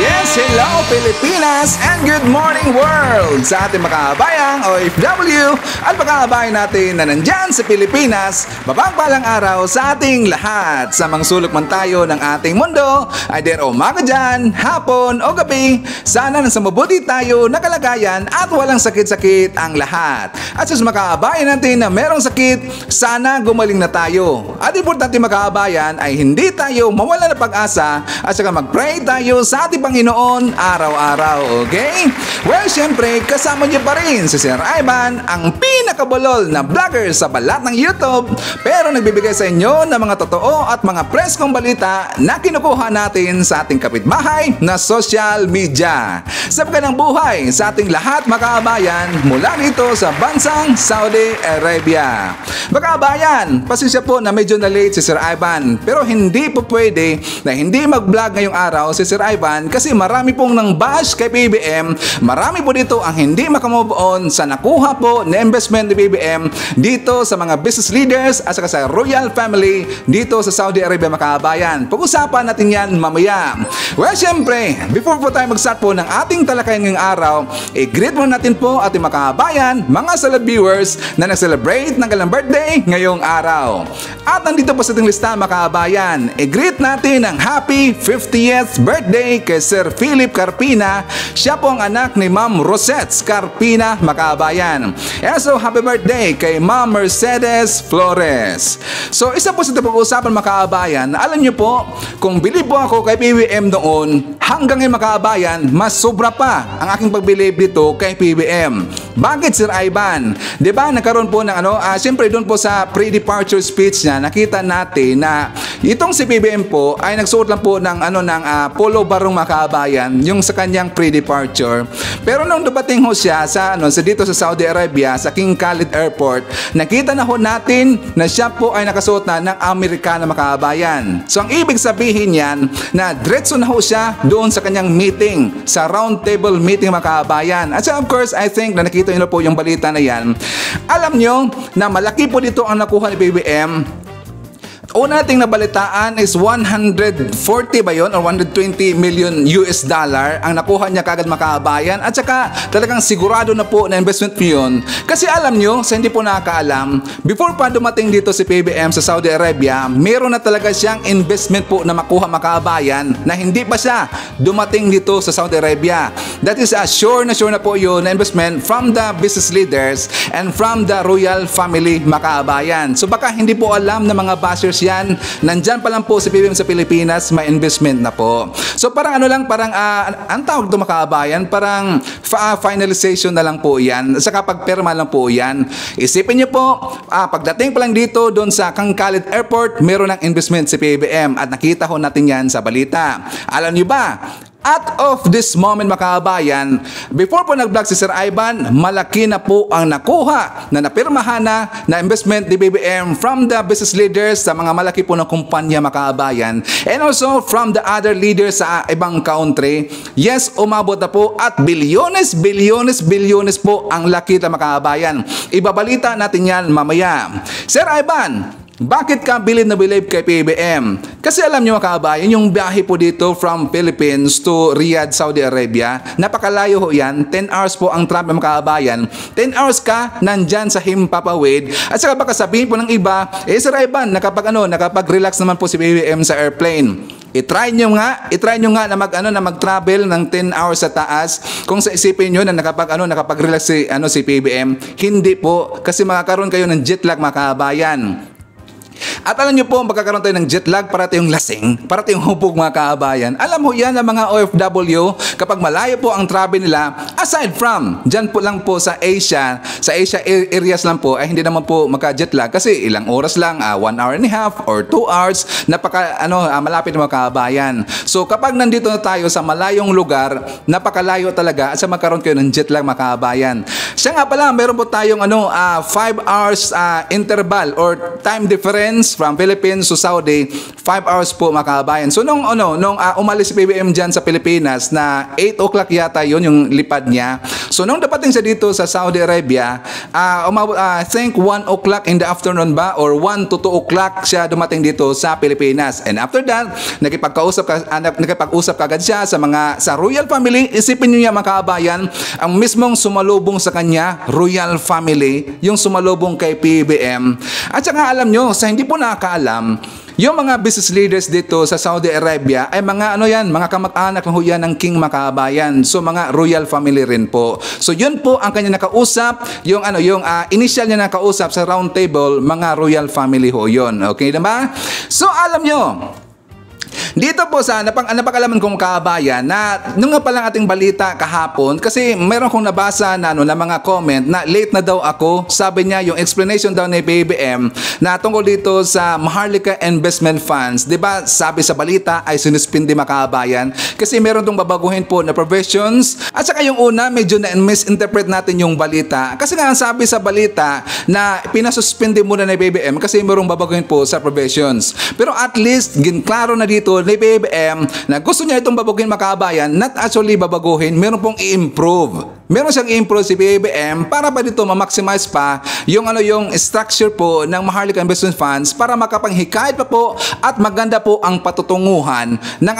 Yes, hello Pilipinas and good morning world sa ating mga kabayang OFW at mga kabayan natin na nandyan sa Pilipinas. Mapagpalang araw sa ating lahat. Sa mga sulok man tayo ng ating mundo, ay der umaga dyan, hapon o gabi, sana nasa mabuti tayo na kalagayan at walang sakit-sakit ang lahat. At sa mga kabayan natin na merong sakit, sana gumaling na tayo. At importante mga kabayan ay hindi tayo mawala ng pag-asa at saka mag-pray tayo sa ating Panginoon araw-araw, okay? Well, syempre, kasama niyo pa rin si Sir Ivan, ang pinakabulol na vlogger sa balat ng YouTube, pero nagbibigay sa inyo ng mga totoo at mga preskong balita na kinukuha natin sa ating kapitbahay na social media. Sa pagkanang buhay sa ating lahat mga kabayan mula dito sa bansang Saudi Arabia. Mga kabayan, pasensya po na medyo na late si Sir Ivan, pero hindi po pwede na hindi mag-vlog ngayong araw si Sir Ivan kasi marami pong nang bash kay PBM. Marami po dito ang hindi makamove on sa nakuha po na investment ni PBM dito sa mga business leaders at saka sa royal family dito sa Saudi Arabia mga kabayan. Pag-usapan natin yan mamaya. Well, syempre, before po tayo mag-start po ng ating talakayan ngayong araw, i-greet mo natin po ating mga kabayan, mga celeb viewers na nag-celebrate ng kanilang birthday ngayong araw. At nandito po sa ating lista mga kabayan, i-greet natin ang happy 50th birthday kay Sir Philip Carpina. Siya po ang anak ni Ma'am Rosette Carpina mga kabayan. And so, happy birthday kay Ma'am Mercedes Flores. So, isa po sa pag-uusapan mga kabayan, alam niyo po, kung bilib po ako kay PBM noon, hanggang ngayon mga kabayan, mas sobra pa ang aking pagbilib dito kay PBM. Bakit Sir Ivan? Diba nagkaroon po ng siyempre doon po sa pre-departure speech niya, nakita natin na itong si PBM po ay nagsuot lang po ng polo barong mga kabayan, yung sa kanyang pre-departure. Pero nung dumating ho siya sa dito sa Saudi Arabia, sa King Khalid Airport, nakita na ho natin na siya po ay nakasuot na ng Amerikana mga kabayan. So ang ibig sabihin niyan na diretso na ho siya doon sa kanyang meeting, sa round table meeting mga kabayan. At so of course, I think na nakita niyo po yung balita na yan. Alam nyo na malaki po dito ang nakuha ni BBM. Una nating nabalitaan is 140 ba yun or 120 million US dollar ang nakuha niya kagad mga kabayan at saka talagang sigurado na po na investment yun. Kasi alam nyo, sa hindi po nakakaalam, before pa dumating dito si PBM sa Saudi Arabia, meron na talaga siyang investment po na makuha mga kabayan na hindi pa siya dumating dito sa Saudi Arabia. That is sure na po yun na investment from the business leaders and from the royal family mga kabayan. So baka hindi po alam ng mga bashers yan, nandyan pa lang po si PBM sa Pilipinas, may investment na po. So parang ang tawag ito mga kabayan, parang finalization na lang po yan, saka pagperma lang po yan. Isipin niyo po, pagdating pa lang dito doon sa King Khalid Airport, meron ng investment si PBM at nakita ho natin yan sa balita. Alam niyo ba, at of this moment mga kabayan, before po nag-vlog si Sir Ivan, malaki na po ang nakuha na napirmahan na investment ni BBM from the business leaders sa mga malaki po na kumpanya mga kabayan and also from the other leaders sa ibang country. Yes, umabot na po at bilyones po ang laki na mga kabayan. Ibabalita natin yan mamaya. Sir Ivan, bakit ka bilib na bilib kay PBM? Kasi alam niyo mga kabayan, yung biyahe po dito from Philippines to Riyadh, Saudi Arabia, napakalayo ho yan. 10 hours po ang travel mga kabayan. 10 hours ka nandyan sa Himpapawid. At saka baka sabihin po ng iba, Sir Ivan, nakapag-relax naman po si PBM sa airplane. I-try nyo nga na mag-travel ng 10 hours sa taas. Kung sa isipin nyo na nakapag-relax si PBM, hindi po, kasi makakaroon kayo ng jet lag mga kabayan. At alam nyo po, magkakaroon tayo ng jet lag, para tayong lasing, para tayong hubog mga kaabayan. Alam mo yan ng mga OFW, kapag malayo po ang travel nila, aside from, dyan po lang po sa Asia areas lang po, ay hindi naman po magka-jet lag kasi ilang oras lang, 1 hour and a half or 2 hours, malapit mga kaabayan. So kapag nandito na tayo sa malayong lugar, napakalayo talaga at sa magkaroon kayo ng jet lag mga kaabayan. Siya nga pala, meron po tayong 5 hours interval or time difference from Philippines to Saudi, 5 hours po mga kabayan. So nung umalis si PBM dyan sa Pilipinas na 8 o'clock yata yun yung lipad niya. So nung dapating siya dito sa Saudi Arabia, I think 1 o'clock in the afternoon ba or 1 to 2 o'clock siya dumating dito sa Pilipinas. And after that, nakipag-usap kagad siya sa royal family. Isipin niyo mga kabayan, ang mismong sumalubong sa kanya, royal family, yung sumalubong kay PBBM. At saka alam nyo, sa hindi po nakakaalam, yung mga business leaders dito sa Saudi Arabia ay mga mga kamag-anak ng huyan ng King Makabayan. So mga royal family rin po. So yun po ang kanya nakausap, yung initial niya nakausap sa round table, mga royal family ho yun. Okay diba? So alam nyo, dito po sa napag-alaman kong kabayan na nung nga palang ating balita kahapon, kasi meron kong nabasa na mga comment na late na daw ako. Sabi niya yung explanation daw ni BBM na tungkol dito sa Maharlika Investment Funds, 'di ba? Sabi sa balita ay sinuspindi makabayan kasi meron tong babaguhin po na provisions. At saka yung una, medyo na misinterpret natin yung balita. Kasi nga sabi sa balita na pinasuspindi muna ni BBM kasi merong babaguhin po sa provisions. Pero at least ginklaro na dito ni BBM na gusto niya itong babaguhin makabayan, not actually babaguhin, meron pong i-improve. Meron siyang i-improve si BBM para pa dito ma-maximize pa yung structure po ng Maharlika Investment Funds para makapanghikayat pa po at maganda po ang patutunguhan ng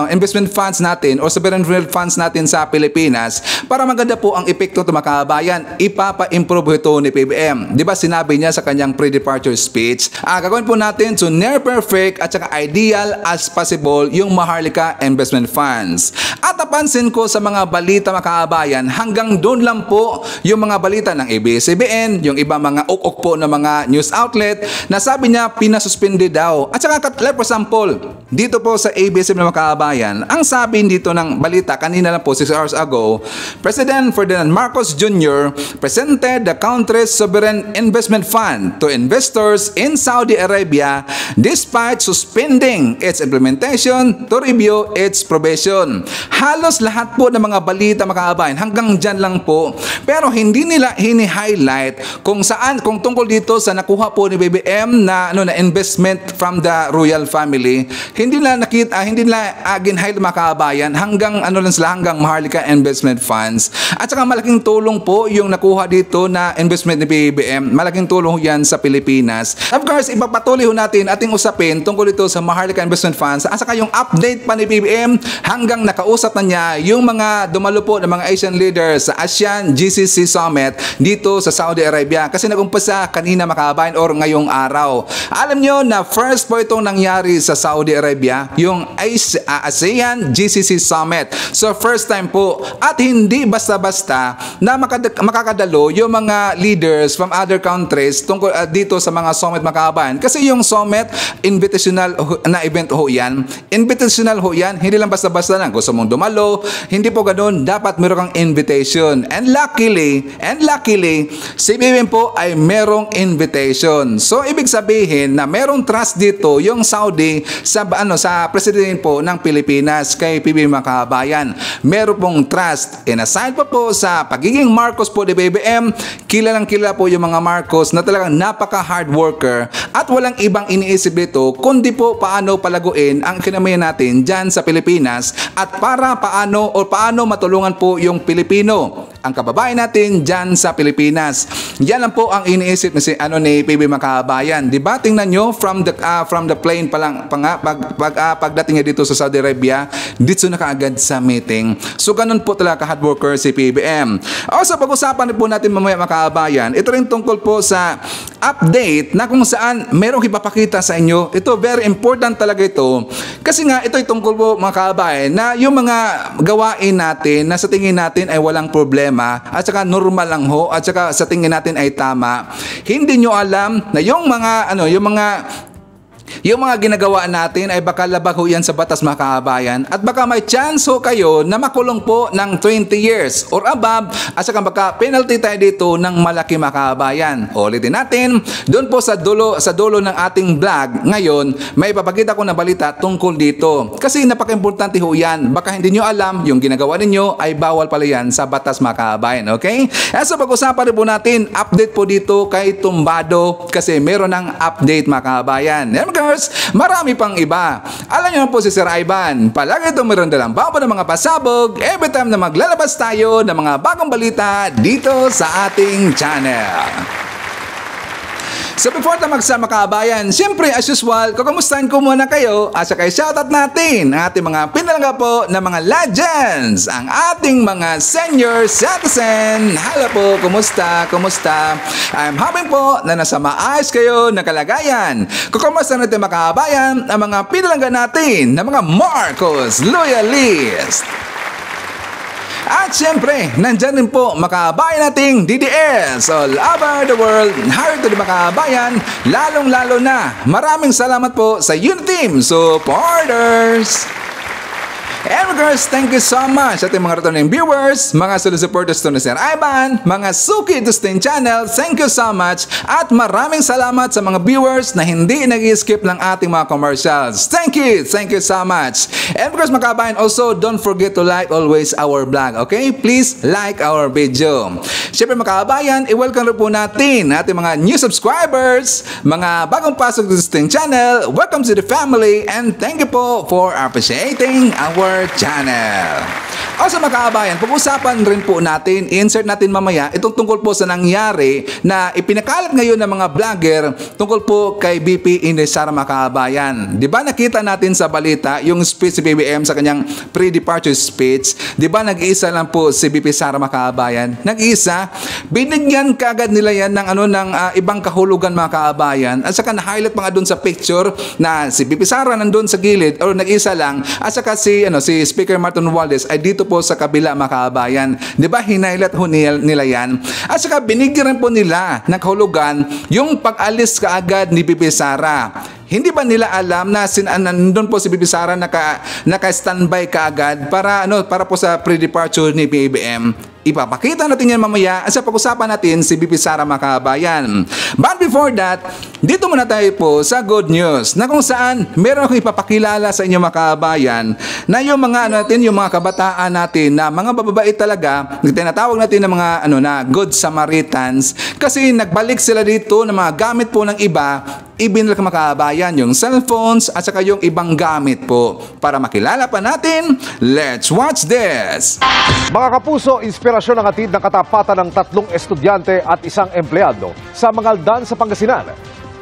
investment funds natin o sovereign wealth funds natin sa Pilipinas para maganda po ang epekto to makabayan. Ipapa-improve ito ni BBM. 'Di ba sinabi niya sa kanyang pre-departure speech, gagawin po natin to near perfect at saka ideal as possible yung Maharlika Investment Funds. At napansin ko sa mga balita makabayan, hanggang doon lang po yung mga balita ng ABS-CBN, yung iba mga ok-ok po na mga news outlet na sabi niya pinasuspindi daw. At saka for example, dito po sa ABS-CBN mga kabayan, ang sabi dito ng balita kanina lang po 6 hours ago, President Ferdinand Marcos Jr. presented the country's sovereign investment fund to investors in Saudi Arabia despite suspending its implementation to review its provision. Halos lahat po ng mga balita mga kabayan hanggang dyan lang po. Pero hindi nila hini-highlight kung tungkol dito sa nakuha po ni BBM na investment from the royal family. Hindi nila gin-highlight mga kabayan hanggang hanggang Maharlika Investment Funds. At saka malaking tulong po yung nakuha dito na investment ni BBM. Malaking tulong yan sa Pilipinas. Of course, ipapatuloy natin ating usapin tungkol dito sa Maharlika Investment Funds. At saka yung update pa ni BBM hanggang nakausap na niya yung mga dumalo po ng mga Asian leaders sa ASEAN GCC Summit dito sa Saudi Arabia. Kasi nag-umpisa kanina makabayan or ngayong araw. Alam nyo na first po itong nangyari sa Saudi Arabia, yung ASEAN GCC Summit. So first time po at hindi basta-basta na makakadalo yung mga leaders from other countries tungkol dito sa mga summit makabayan. Kasi yung summit, invitational na event ho yan. Invitational ho yan. Hindi lang basta-basta lang. Gusto mong dumalo. Hindi po ganun. Dapat meron kang invitation. And luckily, si BBM po ay merong invitation. So, ibig sabihin na merong trust dito yung Saudi sa president po ng Pilipinas kay PBBM Makabayan. Meron pong trust. And aside pa po sa pagiging Marcos po ni BBM, kilalang kilala po yung mga Marcos na talagang napaka-hard worker at walang ibang iniisip dito kundi po paano palaguin ang ekonomiya natin dyan sa Pilipinas at paano matulungan po yung Pilipino, ang kababayan natin dyan sa Pilipinas. Yan lang po ang iniisip ni PBBM Makabayan. Diba? Tingnan nyo from the plane pa lang pagdating niya dito sa Saudi Arabia, dito na kaagad sa meeting. So ganun po talaga hard worker si PBBM. Also pag-usapan po natin mamaya Makabayan, ito rin tungkol po sa update na kung saan merong ipapakita sa inyo. Ito very important talaga ito. Kasi nga ito tungkol po Makabayan na yung mga gawain natin na sa tingin natin ay walang problema at saka normal lang ho at saka sa tingin natin ay tama. Hindi nyo alam na yung mga ginagawa natin ay baka labag ho yan sa batas makabayan at baka may chance ho kayo na makulong po ng 20 years or above at saka baka penalty tayo dito ng malaki makabayan. Ulitin natin, doon po sa dulo ng ating vlog ngayon, may ipapakita ko na balita tungkol dito. Kasi napaka-importante ho yan. Baka hindi nyo alam, yung ginagawa ninyo ay bawal pala yan sa batas makabayan. Okay? So pag-usapan rin po natin, update po dito kay Tumbado kasi meron ng update makabayan. course, marami pang iba. Alam niyo po si Sir Ivan, palagi itong meron dalang babo ng mga pasabog every time na maglalabas tayo ng mga bagong balita dito sa ating channel. So before na magsama kabayan, siyempre as usual, kukumustahin ko muna kayo at saka shoutout natin ang ating mga pinalaga po na mga legends, ang ating mga senior citizen. Hello po, kumusta? Kumusta? I'm hoping po na nasa maayos kayo na kalagayan. Kukumusta natin mga kabayan ang mga pinalaga natin na mga Marcos Loyalist. At syempre, nandyan din po makabayan nating DDS all over the world. Harito di makabayan, lalong-lalo na. Maraming salamat po sa Uniteam supporters. And girls, thank you so much sa ating mga returning viewers, mga solid supporters to ni Sir Ivan, mga suki to Stain Channel, thank you so much. At maraming salamat sa mga viewers na hindi nag-skip ng ating mga commercials. Thank you so much. And of course, mga kabayan, also don't forget to like always our vlog, okay? Please like our video. Siyempre mga kabayan, i-welcome rin po natin ating mga new subscribers, mga bagong pasok to Stain Channel. Welcome to the family and thank you po for appreciating our channel. Also mga kabayan, pag-usapan rin po natin, insert natin mamaya itong tungkol po sa nangyari na ipinakalat ngayon ng mga vlogger tungkol po kay BP Inday Sara mga kabayan. Di ba nakita natin sa balita yung speech si BBM sa kanyang pre-departure speech? Di ba nag-iisa lang po si BP Sara mga kabayan? Nag-iisa? Binigyan kagad nila yan ng, ibang kahulugan mga kabayan at saka na-highlight mga doon sa picture na si BP Sara nandun sa gilid or nag-isa lang at saka si Speaker Martin Romualdez ay dito po sa kabila mga kabayan. Di ba hinailat ho nila yan? At saka binigyan rin po nila ng kahulugan yung pag-alis kaagad ni BP Sara. Hindi ba nila alam na nandun po si BP Sara naka-standby kaagad para po sa pre-departure ni BBM? Ipapakita natin yan mamaya at sa pag-usapan natin si BP Sara mga kabayan. But before that, dito muna tayo po sa good news na kung saan meron akong ipapakilala sa inyo mga kabayan na yung mga yung mga kabataan natin na mga bababait talaga, tinatawag natin na mga good Samaritans kasi nagbalik sila dito ng mga gamit po ng iba, ibinalik mga kabayan yung cellphones at saka yung ibang gamit po. Para makilala pa natin, let's watch this! Mga kapuso, inspirasyon ang hatid ng katapatan ng 3 estudyante at 1 empleyado sa Mangaldan sa Pangasinan.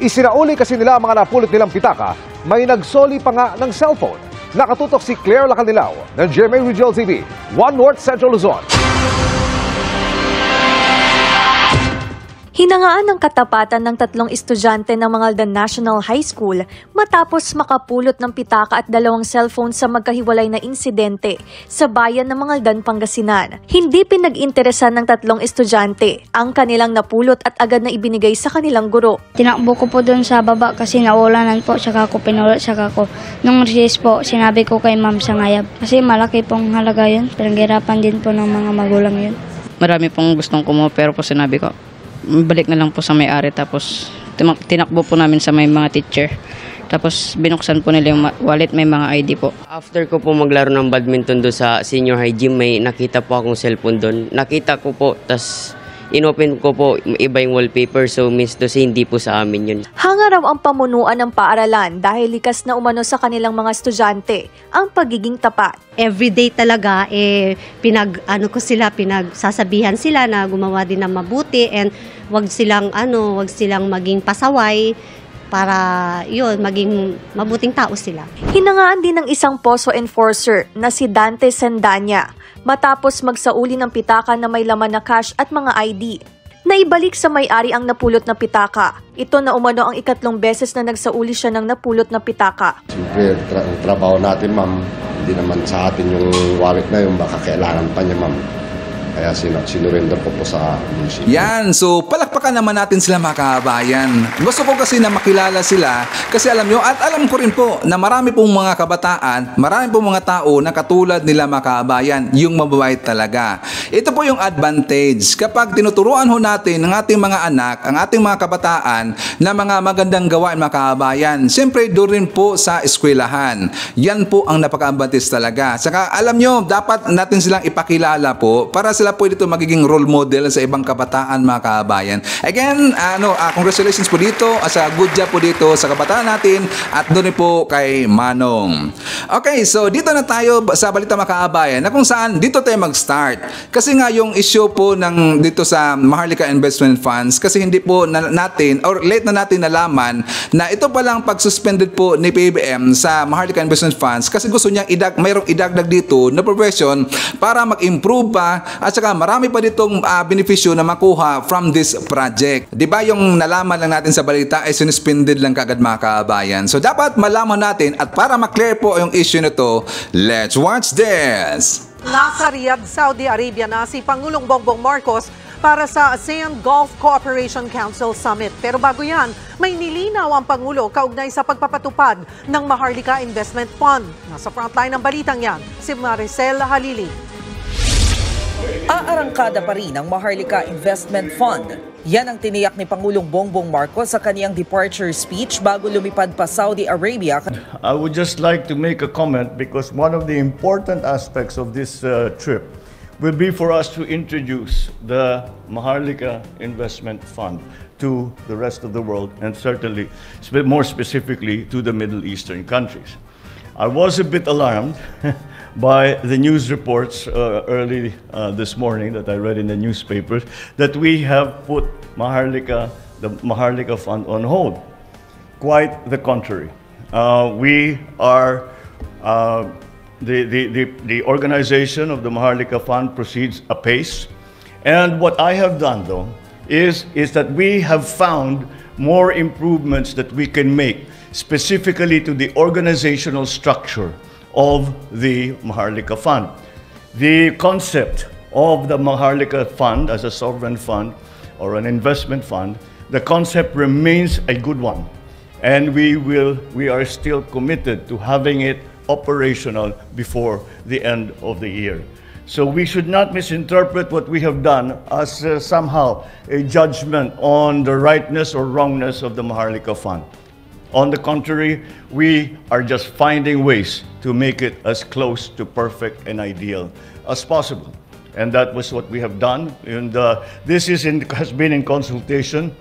Isinauli kasi nila ang mga napulot nilang pitaka, may nagsoli pa nga ng cellphone. Nakatutok si Claire Lacanilao ng GMA Regional TV, 1 North Central Luzon. Hinangaan ng katapatan ng 3 estudyante ng Mangaldan National High School matapos makapulot ng pitaka at 2 cellphone sa magkahiwalay na insidente sa bayan ng Mangaldan, Pangasinan. Hindi pinag-interesan ng 3 estudyante ang kanilang napulot at agad na ibinigay sa kanilang guro. Tinakbo ko po doon sa baba kasi naulanan po, saka ko pinulot, saka ko. Nung recess po, sinabi ko kay Ma'am Sangayab kasi malaki pong halaga yun. Pinaghirapan din po ng mga magulang yun. Marami pong gustong kumuha pero po sinabi ko, balik na lang po sa may-ari tapos tinakbo po namin sa may mga teacher. Tapos binuksan po nila yung wallet, may mga ID po. After ko po maglaro ng badminton doon sa senior high gym, may nakita po akong cellphone doon. Nakita ko po, tas inopen ko po, iba yung wallpaper, so miss to say hindi po sa amin yun. Hanga raw ang pamunuan ng paaralan dahil likas na umano sa kanilang mga estudyante ang pagiging tapat. Everyday talaga pinagsasabihan sila na gumawa din ng mabuti and wag silang maging pasaway para maging mabuting tao sila. Hinangaan din ng isang POSO enforcer na si Dante Sendanya matapos magsauli ng pitaka na may laman na cash at mga ID. Naibalik sa may-ari ang napulot na pitaka. Ito na umano ang 2 beses na nagsauli siya ng napulot na pitaka. Siyempre, trabaho natin, ma'am. Hindi naman sa atin yung wallet na yun, baka kailangan pa niya, ma'am. Kaya sinurrender ko po sa munisipyo. Yan, so palakpakan naman natin sila mga kabayan. Gusto ko kasi na makilala sila kasi alam nyo at alam ko rin po na marami pong mga kabataan, marami pong mga tao na katulad nila mga kabayan, yung mababait talaga. Ito po yung advantage kapag tinuturuan ho natin ng ating mga anak, ang ating mga kabataan na mga magandang gawain mga kabayan. Siyempre doon rin po sa eskwelahan. Yan po ang napaka-advantage talaga. Saka alam nyo, dapat natin silang ipakilala po para sila sila pwede ito magiging role model sa ibang kabataan, mga kabayan. Again, congratulations po dito, sa good job po dito sa kabataan natin at doon po kay Manong. Okay, so dito na tayo sa balita, mga kabayan, na kung saan dito tayo mag-start. Kasi nga yung issue po ng dito sa Maharlika Investment Funds, kasi hindi po natin or late na natin nalaman na ito palang pag-suspended po ni PBBM sa Maharlika Investment Funds kasi gusto niyang mayroong idagdag dito na provision para mag-improve pa at saka marami pa ditong benepisyo na makuha from this project. Di ba yung nalaman lang natin sa balita ay sinuspended lang kagad, mga kabayan. So dapat malaman natin at para maklear po yung issue na to, let's watch this. Nasa Riyadh, Saudi Arabia na si Pangulong Bongbong Marcos para sa ASEAN Gulf Cooperation Council Summit. Pero bago yan, may nilinaw ang Pangulo kaugnay sa pagpapatupad ng Maharlika Investment Fund. Nasa frontline ng balitang yan, si Maricel Halili. Aarangkada pa rin ang Maharlika Investment Fund. Yan ang tiniyak ni Pangulong Bongbong Marcos sa kaniyang departure speech bago lumipad pa Saudi Arabia. I would just like to make a comment because one of the important aspects of this trip will be for us to introduce the Maharlika Investment Fund to the rest of the world and certainly more specifically to the Middle Eastern countries. I was a bit alarmed by the news reports early this morning that I read in the newspapers that we have put the Maharlika Fund on hold. Quite the contrary. We are the organization of the Maharlika Fund proceeds apace, and what I have done though is that we have found more improvements that we can make specifically to the organizational structure of the Maharlika Fund. The concept of the Maharlika Fund as a sovereign fund or an investment fund, the concept remains a good one. And we are still committed to having it operational before the end of the year. So we should not misinterpret what we have done as somehow a judgment on the rightness or wrongness of the Maharlika Fund. On the contrary, we are just finding ways to make it as close to perfect and ideal as possible. And that was what we have done. And this has been in consultation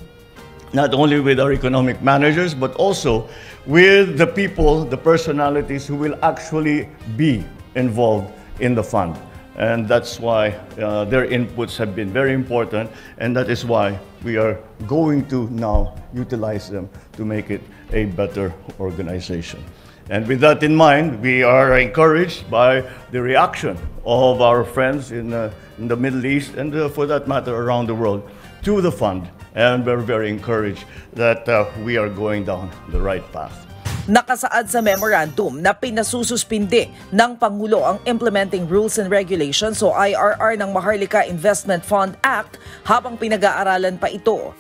not only with our economic managers, but also with the people, the personalities who will actually be involved in the fund. And that's why their inputs have been very important, and that is why we are going to now utilize them to make it a better organization. And with that in mind, we are encouraged by the reaction of our friends in the Middle East and for that matter around the world to the fund. And we're very encouraged that we are going down the right path. Nakasaad sa memorandum na pinasususpinde ng Pangulo ang Implementing Rules and Regulations o IRR ng Maharlika Investment Fund Act habang pinag-aaralan pa ito.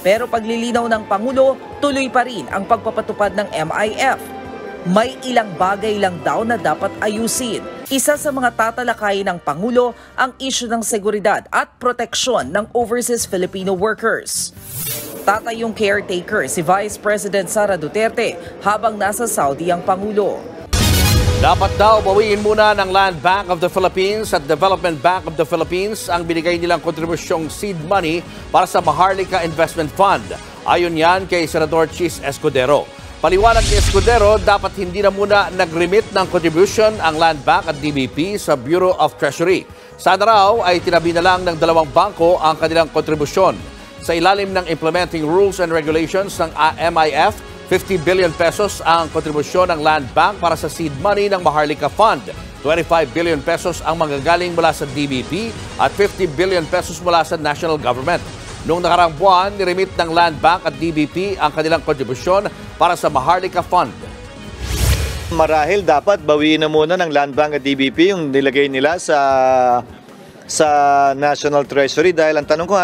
Pero paglilinaw ng Pangulo, tuloy pa rin ang pagpapatupad ng MIF. May ilang bagay lang daw na dapat ayusin. Isa sa mga tatalakayin ng Pangulo ang issue ng seguridad at proteksyon ng overseas Filipino workers. Tatayong caretaker si Vice President Sara Duterte habang nasa Saudi ang Pangulo. Dapat daw bawiin muna ng Land Bank of the Philippines at Development Bank of the Philippines ang binigay nilang kontribusyong seed money para sa Maharlika Investment Fund. Ayon yan kay Senador Chis Escudero. Paliwanag ni Escudero, dapat hindi na muna nag-remit ng contribution ang Land Bank at DBP sa Bureau of Treasury. Sana raw ay tinabi na lang ng dalawang bangko ang kanilang kontribusyon. Sa ilalim ng Implementing Rules and Regulations ng MIF, 50 billion pesos ang kontribusyon ng Land Bank para sa seed money ng Maharlika Fund. 25 billion pesos ang manggagaling mula sa DBP at 50 billion pesos mula sa national government. Noong nakarang buwan, niremit ng Land Bank at DBP ang kanilang kontribusyon para sa Maharlika Fund. Marahil dapat bawiin na muna ng Land Bank at DBP yung nilagay nila sa National Treasury dahil ang tanong ko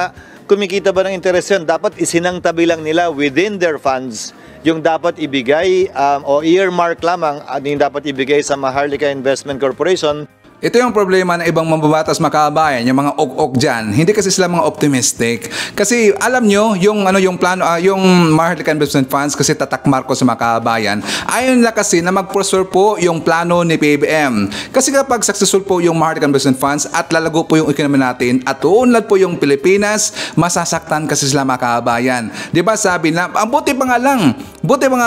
kumikita ba ng interes yun? Dapat isinangtabi lang nila within their funds yung dapat ibigay o earmark lamang yung dapat ibigay sa Maharlika Investment Corporation. Ito yung problema ng ibang mambabatas makabayan, yung mga ok-ok dyan. Hindi kasi sila mga optimistic. Kasi alam nyo, yung plano, yung Maharlika Investment Funds, kasi tatak Marcos sa makabayan, ayaw nila kasi na mag-preserve po yung plano ni PBBM. Kasi kapag successful po yung Maharlika Investment Funds at lalago po yung economy natin at uunlad po yung Pilipinas, masasaktan kasi sila makabayan. Diba sabi na, ang buti pa nga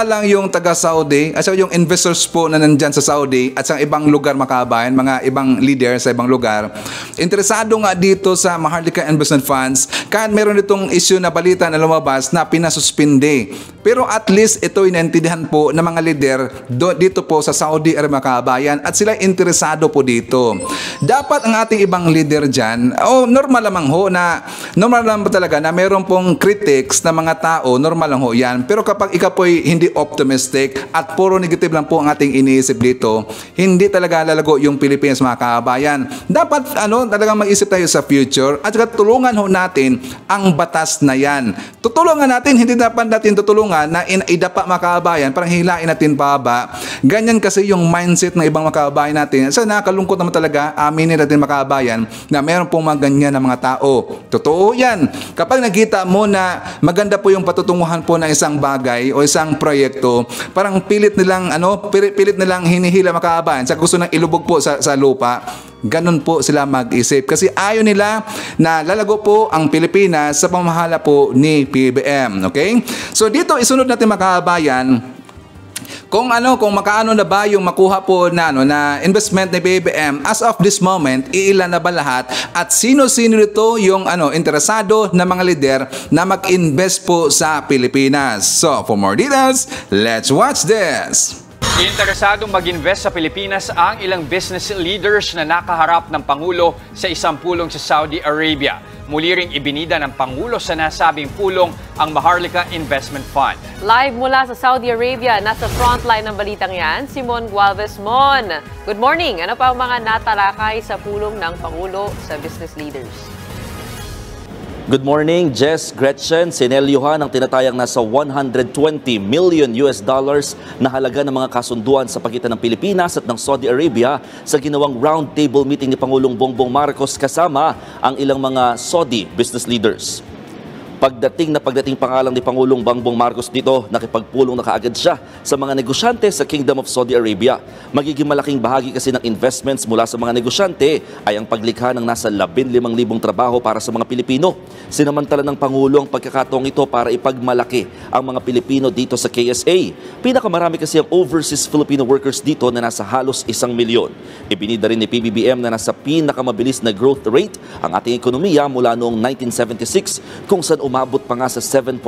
lang yung taga-Saudi, at yung investors po na nandyan sa Saudi at sa ibang lugar makabayan, mga ibang leader sa ibang lugar, interesado nga dito sa Maharlika Investment Funds kahit meron itong issue na balita na lumabas na pinasuspinde. Pero at least ito inaintindihan po ng mga leader dito po sa Saudi Arabia kabayan at sila interesado po dito. Dapat ang ating ibang leader dyan, normal lang po talaga na meron pong critics na mga tao, normal lang ho yan. Pero kapag ikaw po'y hindi optimistic at puro negative lang po ang ating iniisip dito, hindi talaga lalago yung Pilipinas mga kabayan. Dapat talagang mag-isip tayo sa future at saka tulungan ho natin ang batas na yan. Tutulungan natin, hindi dapat natin tutulungan na idapa mga kabayan, parang hilain natin pababa. Ganyan kasi yung mindset ng ibang mga kabayan natin. So nakakalungkot naman talaga, aminin natin mga kabayan na meron pong mga ganyan na mga tao. Totoo yan. Kapag nakita mo na maganda po yung patutunguhan po ng isang bagay o isang proyekto, parang pilit nilang hinihila mga kabayan sa gusto ng ilubog po sa lupa. Ganun po sila mag-isip kasi ayaw nila na lalago po ang Pilipinas sa pamahala po ni PBBM. Okay? So dito isunod natin mga kabayan kung makaano na ba yung makuha po na investment ni PBBM as of this moment, iilan na ba lahat at sino-sino nito yung interesado na mga leader na mag-invest po sa Pilipinas. So for more details, let's watch this. Interesadong mag-invest sa Pilipinas ang ilang business leaders na nakaharap ng Pangulo sa isang pulong sa Saudi Arabia. Muli ring ibinida ng Pangulo sa nasabing pulong ang Maharlika Investment Fund. Live mula sa Saudi Arabia, nasa frontline ng balitang yan, Simon Gualvez. Mon, good morning. Ano pa ang mga natalakay sa pulong ng Pangulo sa business leaders? Good morning, Jess, Gretchen. Sinelyuhan ang tinatayang nasa $120 million na halaga ng mga kasunduan sa pagitan ng Pilipinas at ng Saudi Arabia sa ginawang roundtable meeting ni Pangulong Bongbong Marcos kasama ang ilang mga Saudi business leaders. Pagdating pangalan ni Pangulong Bongbong Marcos dito, nakipagpulong na kaagad siya sa mga negosyante sa Kingdom of Saudi Arabia. Magiging malaking bahagi kasi ng investments mula sa mga negosyante ay ang paglikha ng nasa 15,000 trabaho para sa mga Pilipino. Sinamantala ng Pangulo ang pagkakataong ito para ipagmalaki ang mga Pilipino dito sa KSA. Pinakamarami kasi ang overseas Filipino workers dito na nasa halos 1 milyon. Ibinida rin ni PBBM na nasa pinakamabilis na growth rate ang ating ekonomiya mula noong 1976 kung saan umabot pa nga sa 7.6%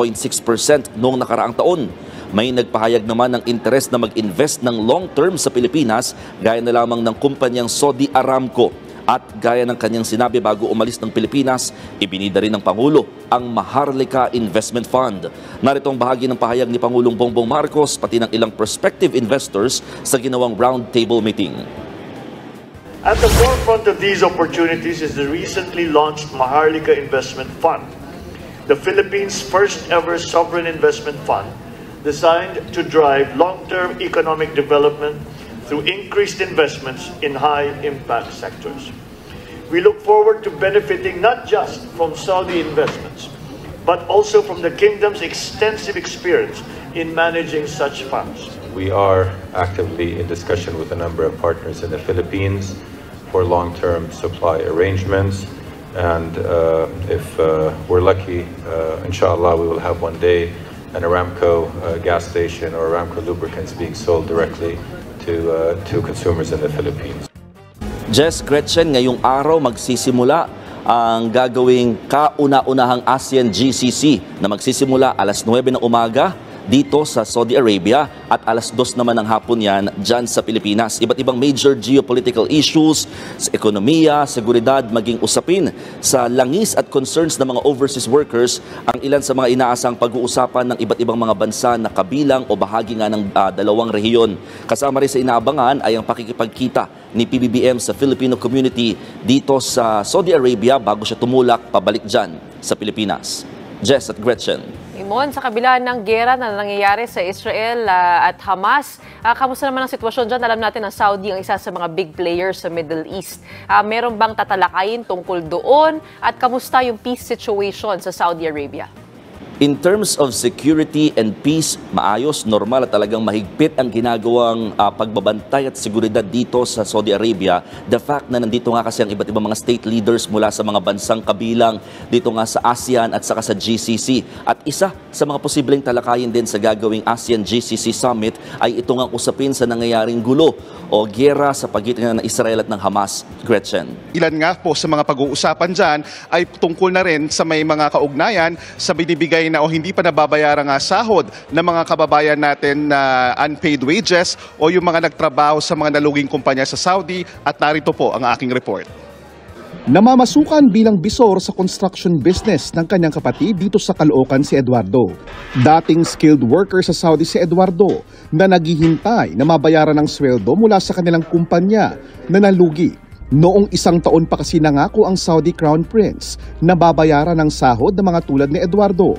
noong nakaraang taon. May nagpahayag naman ng interes na mag-invest ng long-term sa Pilipinas gaya na lamang ng kumpanyang Saudi Aramco. At gaya ng kanyang sinabi bago umalis ng Pilipinas, ibinida rin ng Pangulo ang Maharlika Investment Fund. Narito ang bahagi ng pahayag ni Pangulong Bongbong Marcos pati ng ilang prospective investors sa ginawang roundtable meeting. At the forefront of these opportunities is the recently launched Maharlika Investment Fund, the Philippines' first ever sovereign investment fund designed to drive long-term economic development through increased investments in high-impact sectors. We look forward to benefiting not just from Saudi investments, but also from the Kingdom's extensive experience in managing such funds. We are actively in discussion with a number of partners in the Philippines for long-term supply arrangements. And if we're lucky, inshallah, we will have one day an Aramco gas station or Aramco lubricants being sold directly to consumers in the Philippines. Jess, Gretchen, ngayong araw magsisimula ang gagawing kauna-unahang ASEAN GCC na magsisimula alas 9 ng umaga dito sa Saudi Arabia at alas 2 naman ng hapon yan dyan sa Pilipinas. Iba't ibang major geopolitical issues sa ekonomiya, seguridad, maging usapin sa langis at concerns ng mga overseas workers ang ilan sa mga inaasang pag-uusapan ng iba't ibang mga bansa na kabilang o bahagi nga ng dalawang rehiyon. Kasama rin sa inaabangan ay ang pakikipagkita ni PBBM sa Filipino community dito sa Saudi Arabia bago siya tumulak pabalik dyan sa Pilipinas. Jess at Gretchen. Imon, sa kabila ng gera na nangyayari sa Israel at Hamas, kamusta naman ang sitwasyon dyan? Alam natin na Saudi ang isa sa mga big players sa Middle East. Meron bang tatalakayin tungkol doon? At kamusta yung peace situation sa Saudi Arabia? In terms of security and peace, maayos, normal at talagang mahigpit ang ginagawang pagbabantay at seguridad dito sa Saudi Arabia. The fact na nandito nga kasi ang iba't ibang mga state leaders mula sa mga bansang kabilang dito nga sa ASEAN at saka sa GCC. At isa sa mga posibleng talakayin din sa gagawing ASEAN-GCC Summit ay ito nga usapin sa nangyayaring gulo o giyera sa pagitan ng Israel at ng Hamas. Gretchen. Ilan nga po sa mga pag-uusapan dyan ay tungkol na rin sa may mga kaugnayan sa binibigay na o hindi pa nababayarang sahod ng mga kababayan natin na unpaid wages o yung mga nagtrabaho sa mga naluging kumpanya sa Saudi, at narito po ang aking report. Namamasukan bilang bisor sa construction business ng kanyang kapatid dito sa Caloocan si Eduardo. Dating skilled worker sa Saudi si Eduardo na naghihintay na mabayaran ng sweldo mula sa kanilang kumpanya na nalugi. Noong 1 taon pa kasi nangako ang Saudi Crown Prince na babayaran ng sahod ng mga tulad ni Eduardo.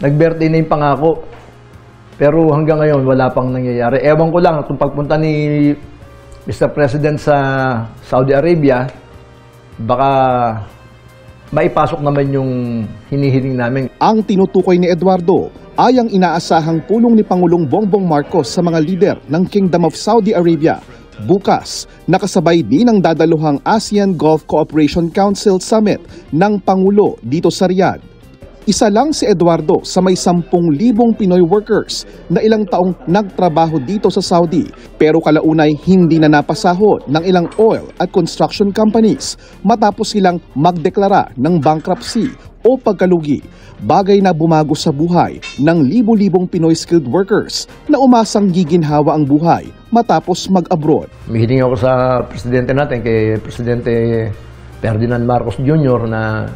Nag-birthday na yung pangako, pero hanggang ngayon wala pang nangyayari. Ewan ko lang, itong pagpunta ni Mr. President sa Saudi Arabia, baka maipasok naman yung hinihiling namin. Ang tinutukoy ni Eduardo ay ang inaasahang pulong ni Pangulong Bongbong Marcos sa mga lider ng Kingdom of Saudi Arabia. Bukas, nakasabay din ang dadaluhang ASEAN Gulf Cooperation Council Summit ng Pangulo dito sa Riyadh. Isa lang si Eduardo sa may 10,000 Pinoy workers na ilang taong nagtrabaho dito sa Saudi, pero kalaunay hindi na napasahod ng ilang oil at construction companies matapos silang magdeklara ng bankruptcy o pagkalugi, bagay na bumago sa buhay ng libo-libong Pinoy skilled workers na umasang giginhawa ang buhay matapos mag-abroad. Mihiling ako sa presidente natin, kay Presidente Ferdinand Marcos Jr. na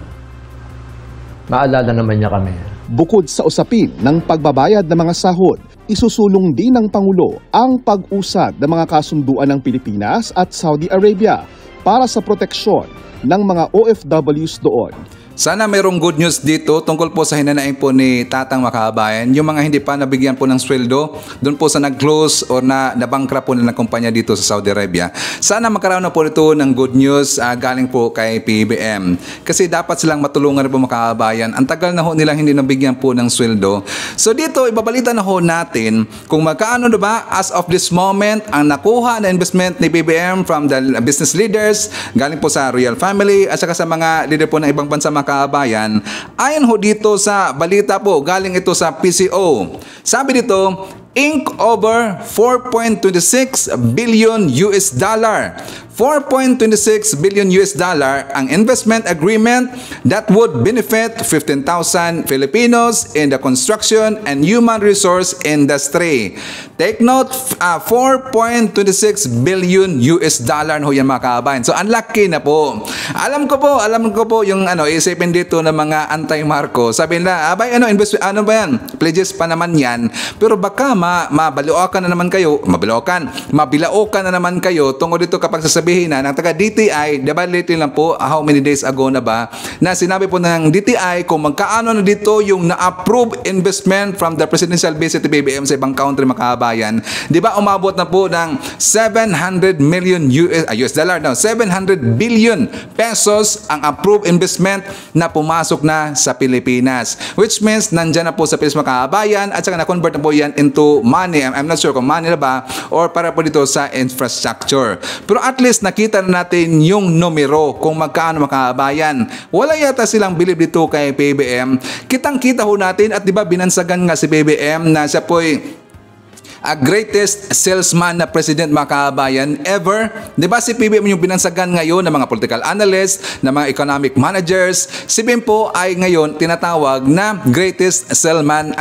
maalala naman niya kami. Bukod sa usapin ng pagbabayad ng mga sahod, isusulong din ng Pangulo ang pag-usad ng mga kasunduan ng Pilipinas at Saudi Arabia para sa proteksyon ng mga OFWs doon. Sana mayroong good news dito tungkol po sa hinanaing po ni Tatang Makabayan. Yung mga hindi pa nabigyan po ng sweldo, doon po sa nag-close or na-bankrupt po na kumpanya dito sa Saudi Arabia. Sana magkaroon na po ito ng good news galing po kay PBM. Kasi dapat silang matulungan po Makabayan. Ang tagal na ho nilang hindi nabigyan po ng sweldo. So dito, ibabalita na ho natin kung magkaano na ba as of this moment ang nakuha na investment ni PBM from the business leaders, galing po sa royal family at saka sa mga leader po ng ibang bansa Kabayan. Ayon ho dito sa balita po, galing ito sa PCO. Sabi dito, ink over 4.26 billion US dollar. 4.26 billion US dollar ang investment agreement that would benefit 15,000 Filipinos in the construction and human resource industry. Take note, 4.26 billion US dollar ho yan mga kabayan. So, ang laki na po. Alam ko po yung isipin dito ng mga anti-Marco. Sabi nila, ano ba yan? Pledges pa naman yan. Pero baka mabilaukan na naman kayo tungkol dito kapag sasabihin na ng taga DTI, diba lately lang po, how many days ago na ba, na sinabi po ng DTI kung magkaano na dito yung na-approve investment from the presidential visit to BBM sa ibang country makabayan. Diba umabot na po ng 700 million US dollar, 700 billion pesos ang approved investment na pumasok na sa Pilipinas. Which means nandyan na po sa Pilipinas makabayan at saka na-convert na po yan into money. I'm not sure kung money na ba or para po dito sa infrastructure. Pero at least nakita na natin yung numero kung magkaano makabayan. Wala yata silang bilib dito kay PBM. Kitang-kita ho natin at di ba binansagan nga si PBM na siya po'y greatest salesman na president makabayan ever. Di ba si PBM yung binansagan ngayon ng mga political analysts, ng mga economic managers. Si PBM po ay ngayon tinatawag na greatest salesman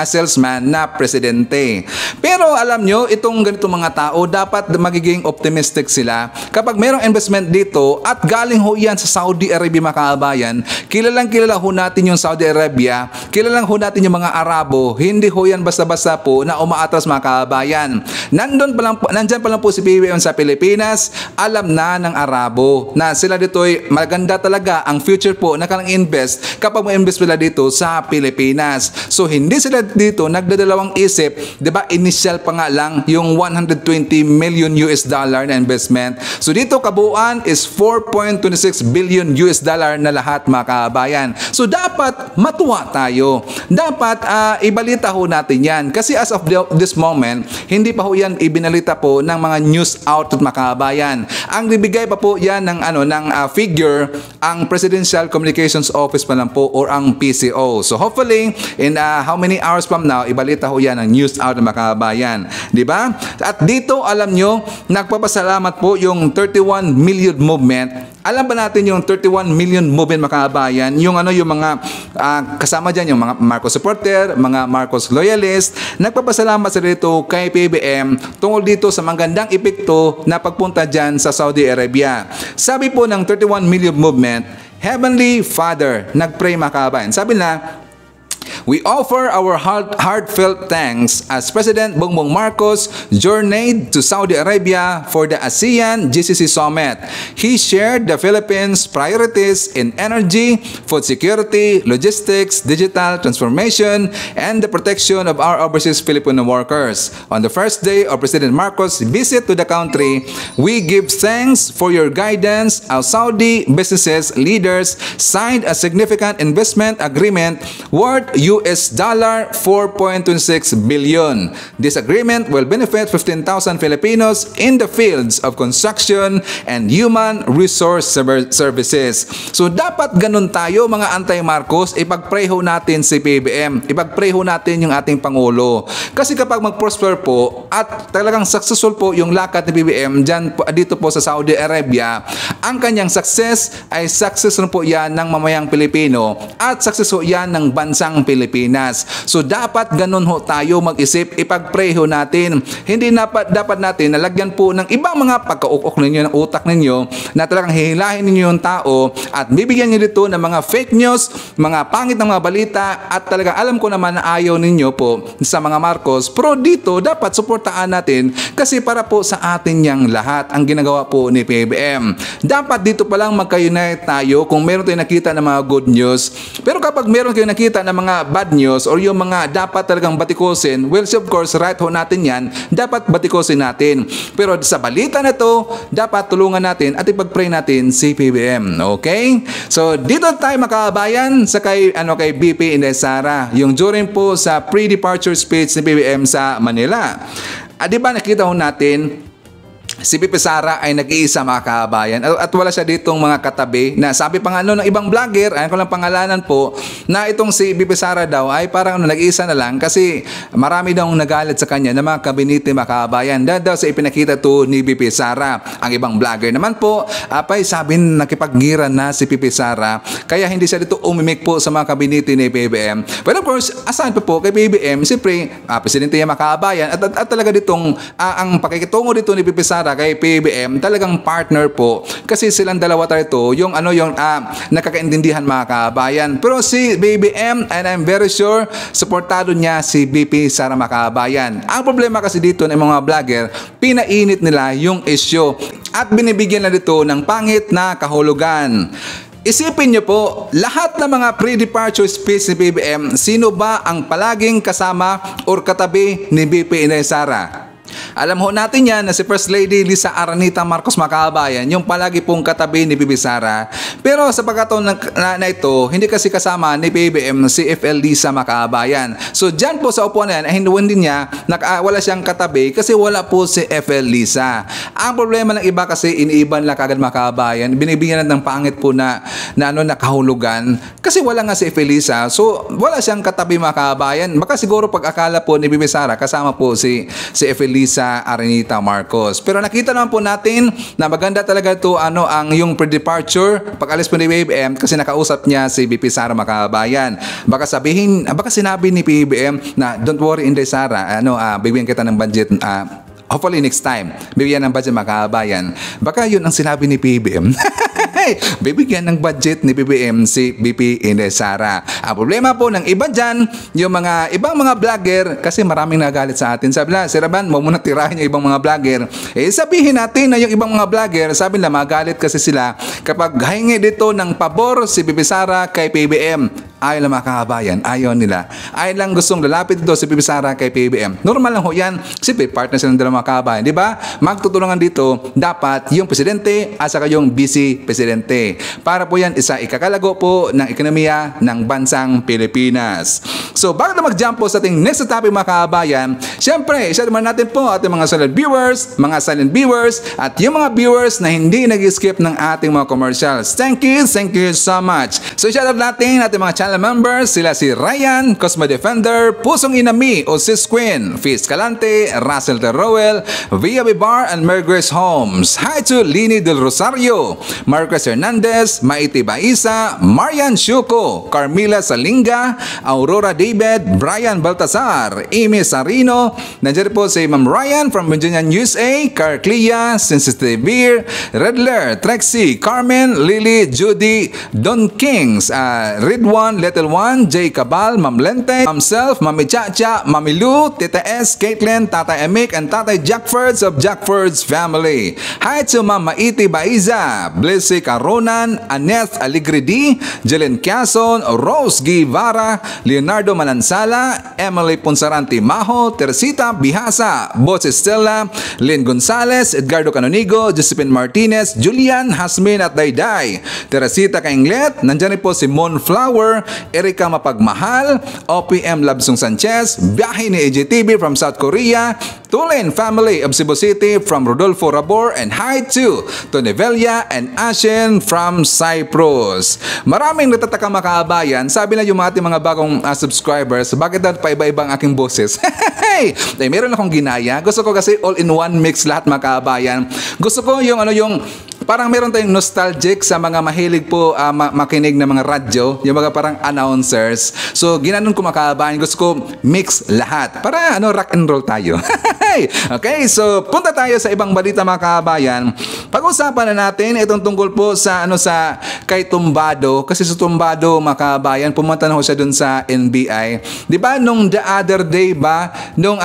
na presidente. Pero alam nyo, itong ganitong mga tao, dapat magiging optimistic sila. Kapag mayroong investment dito at galing ho yan sa Saudi Arabia makabayan, kilalang kilala ho natin yung Saudi Arabia, kilalang ho natin yung mga Arabo, hindi ho yan basta-basta po na umaatras makabayan. kababayan. Nandyan pa lang po si PBBM sa Pilipinas, alam na ng Arabo na sila dito'y maganda talaga ang future po na kanilang invest kapag ma-invest sila dito sa Pilipinas. So hindi sila dito nagdadalawang isip, 'di ba? Initial pa nga lang yung 120 million US dollar na investment. So dito kabuuan is 4.26 billion US dollar na lahat mga kababayan. So dapat matuwa tayo. Dapat ibalita ho natin yan. Kasi as of this moment, hindi pa ho yan ibinalita po ng mga news outlet mga kababayan. Ang bibigay pa po yan ng figure ang Presidential Communications Office pa lang po or ang PCO. So hopefully in how many hours from now ibalita ho yan ng news outlet mga kababayan. 'Di ba? At dito alam nyo, nagpapasalamat po yung 31 million movement. Alam ba natin yung 31 million movement mga kababayan, yung mga kasama dyan, yung mga Marcos supporter, mga Marcos loyalist, nagpapasalamat sila dito kay PBM tungkol dito sa magandang epekto na pagpunta dyan sa Saudi Arabia. Sabi po ng 31 million movement, Heavenly Father, nagpray mga kababayan. Sabi na, we offer our heartfelt thanks as President Bongbong Marcos journeyed to Saudi Arabia for the ASEAN GCC Summit. He shared the Philippines' priorities in energy, food security, logistics, digital transformation, and the protection of our overseas Filipino workers. On the first day of President Marcos' visit to the country, we give thanks for your guidance. Our Saudi businesses leaders signed a significant investment agreement worth US dollar 4.26 billion. This agreement will benefit 15,000 Filipinos in the fields of construction and human resource services. So dapat ganun tayo mga anti-Marcos, ipag-pray ho natin si PBM, ipag-pray ho natin yung ating Pangulo. Kasi kapag mag-prosper po at talagang successful po yung lakad ni PBM dito po sa Saudi Arabia, ang kanyang success ay success po yan ng mamayang Pilipino at success ho yan ng bansang Pilipinas. So dapat ganun ho tayo mag-isip, ipag-pray ho natin. Hindi dapat natin nalagyan po ng ibang mga pagkaukok ninyo ng utak ninyo na talagang hihilahin ninyo yung tao at bibigyan nyo dito ng mga fake news, mga pangit ng mga balita at talaga alam ko naman na ayaw ninyo po sa mga Marcos. Pero dito dapat suportaan natin kasi para po sa atin yang lahat ang ginagawa po ni PBM. Dapat dito pa lang magka-unite tayo kung meron tayong nakita ng mga good news. Pero kapag meron kayong nakita ng mga bad news or yung mga dapat talagang batikusin, well, of course, right ho natin yan, dapat batikusin natin. Pero sa balita na to, dapat tulungan natin at ipag-pray natin si PBM. Okay? So, dito tayo makabayan sa kay BP Inday Sara, yung during po sa pre-departure speech ni PBM sa Manila. Di ba nakita ho natin, si Pipi Sara ay nag-iisa mga kabayan at wala siya ditong mga katabi na sabi pa nga ng ibang vlogger, ayan ko lang pangalanan po, na itong si Pipi Sara daw ay parang nag-iisa na lang kasi marami daw nagalit sa kanya na mga kabinete mga kabayan. Dahil daw sa ipinakita to ni Pipi Sara. Ang ibang vlogger naman po, sabi nakipaggiran na si Pipi Sara kaya hindi siya dito umimik po sa mga kabinete ni PBM. But of course, asan pa po kay PBM, siyempre, presidente niya mga kabayan at talaga ditong ang pakikitungo dito ni Pipi Sara kay PBM talagang partner po kasi silang dalawa tayo yung nakakaintindihan mga kabayan. Pero si PBM, and I'm very sure suportado niya si BP Sara mga kabayan. Ang problema kasi dito ng mga vlogger, pinainit nila yung issue at binibigyan na dito ng pangit na kahulugan. Isipin niyo po, lahat ng mga pre-departure speech ni PBM, sino ba ang palaging kasama or katabi ni BP Inday Sara? Alam ho natin yan na si First Lady Lisa Aranita Marcos mga kabayan, yung palagi pong katabi ni Bibi Sara. Pero sa pagkataon na ito, hindi kasi kasama ni PBM si FL Lisa mga kabayan. So dyan po sa upuan na yan, hindi niya, wala siyang katabi kasi wala po si FL Lisa. Ang problema ng iba kasi iniiban lang kagad mga kabayan, binibigyan ng pangit po na kahulugan kasi wala nga si FL Lisa. So wala siyang katabi mga kabayan. Baka siguro pag-akala po ni Bibi Sara kasama po si FL Lisa Aranita Marcos. Pero nakita naman po natin na maganda talaga ito ang yung pre-departure pag-alis po ni PBM kasi nakausap niya si BP Sara mga kabayan. Baka sinabi ni PBM na don't worry Inday Sara, bibigyan kita ng budget hopefully next time. Bibigyan ng budget mga kabayan. Baka yun ang sinabi ni PBM. Bibigyan ng budget ni BBM si BP Inday Sara. Ang problema po ng iba dyan, yung mga ibang mga vlogger, kasi maraming nagalit sa atin. Sabi na, Sir Aban, mo muna tirahin yung ibang mga vlogger. Sabihin natin na yung ibang mga vlogger, sabi na magalit kasi sila kapag hingi dito ng pabor si BP Sara kay PBM. Ayaw lang mga kabayan, ayaw nila. Ayaw lang gustong lalapit dito si BP Sara kay PBM. Normal lang ho yan. Siyempre, partner silang dalawang mga kabayan. Di ba? Magtutulungan dito, dapat yung presidente at saka yung vice presidente. Para po yan, isa ikakalago po ng ekonomiya ng bansang Pilipinas. So, bago na mag-jump po sa ating next topic mga kabayan, siyempre, isa naman natin po ating mga silent viewers, at yung mga viewers na hindi nag-skip ng ating mga commercials. Thank you so much. So, shout out natin ating mga channel members, sila si Ryan, Cosmo Defender, Pusong Inami, o Sis Queen, Fizz Calante, Russell Terrowell, Via Bibar, and Mergrace Homes. Hi to Lini Del Rosario, Marcos Hernandez, Maiti Baisa, Marian Shuko, Carmila Salinga, Aurora David, Brian Baltasar, Amy Sarino, nandiyan po si Ma'am Ryan from Virginia USA, Carclia, Sensitive Beer, Redler, Trexie, Carmen, Lily, Judy, Don Kings, Ridwan, Little One, Jay Cabal, Ma'am Lente, Ma'am Self, Mami Chacha, Mami Lu, Tita S, Caitlin, Tatay Emik, and Tatay Jackfords of Jackfords family. Hi to Ma'am Maiti Baiza, Blessy Caronan, Aneth Aligredi, Jelen Quezon, Rose Guevara, Leonardo Manansala, Emily Ponsaranti Maho, Teresita Bihasa, Boss Estela, Lynn Gonzalez, Edgardo Canonigo, Josephine Martinez, Julian Hasmin at Dayday, Teresita Kainglet, nandiyan po si Mon Flower, Erika Mapagmahal, OPM Labsong Sanchez, biyahe ni AJTV from South Korea, Tulin family of Cebu City from Rodolfo Rabor, and hi to Tonevella and Ashen from Cyprus. Maraming nagtataka mga kabayan, sabi na yung ating mga bagong subscribers, bakit daw pa iba-ibang aking boses? Meron akong ginaya. Gusto ko kasi all-in-one mix lahat mga kabayan. Gusto ko yung parang meron tayong nostalgic sa mga mahilig po makinig ng mga radyo, yung mga parang announcers. So, ginanon ko mga kabayan, gusto ko mix lahat. Para rock and roll tayo. Okay, so punta tayo sa ibang balita mga kabayan. Pag-usapan na natin itong tungkol po sa kay Tumbado, kasi sa Tumbado mga kabayan, pumunta na ho siya dun sa NBI. 'Di ba nung the other day ba, nung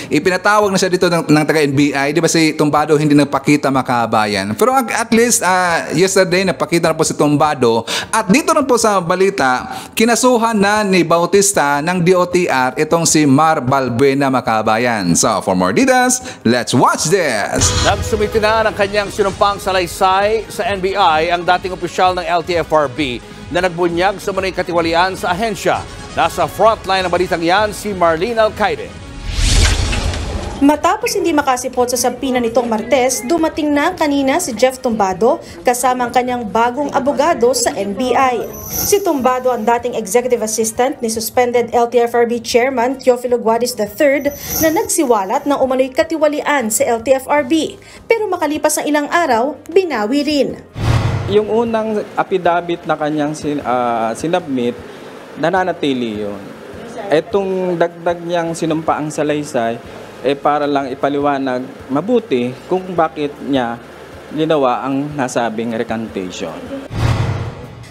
ipinatawag na siya dito ng taga-NBI, di ba si Tumbado hindi nagpakita mga kabayan. Pero at least yesterday napakita na po si Tumbado, at dito na po sa balita, kinasuhan na ni Bautista ng DOTR itong si Mar Balbuena mga kabayan. So for more details, let's watch this. Nagsumiti na ng kanyang sinumpang salaysay sa NBI ang dating opisyal ng LTFRB na nagbunyag sa manoy katiwalian sa ahensya. Nasa frontline ng balitang yan si Marlene Alcaide. Matapos hindi makasipot sa sampina nitong Martes, dumating na kanina si Jeff Tumbado kasama ang kanyang bagong abogado sa NBI. Si Tumbado ang dating executive assistant ni suspended LTFRB Chairman Teofilo Guadis III na nagsiwalat ng umano'y katiwalian sa LTFRB. Pero makalipas ng ilang araw, binawi rin. Yung unang affidavit na kanyang sinubmit, nananatili yun. Etong dagdag niyang sinumpaang salaysay, para lang ipaliwanag mabuti kung bakit niya ginawa ang nasabing recantation.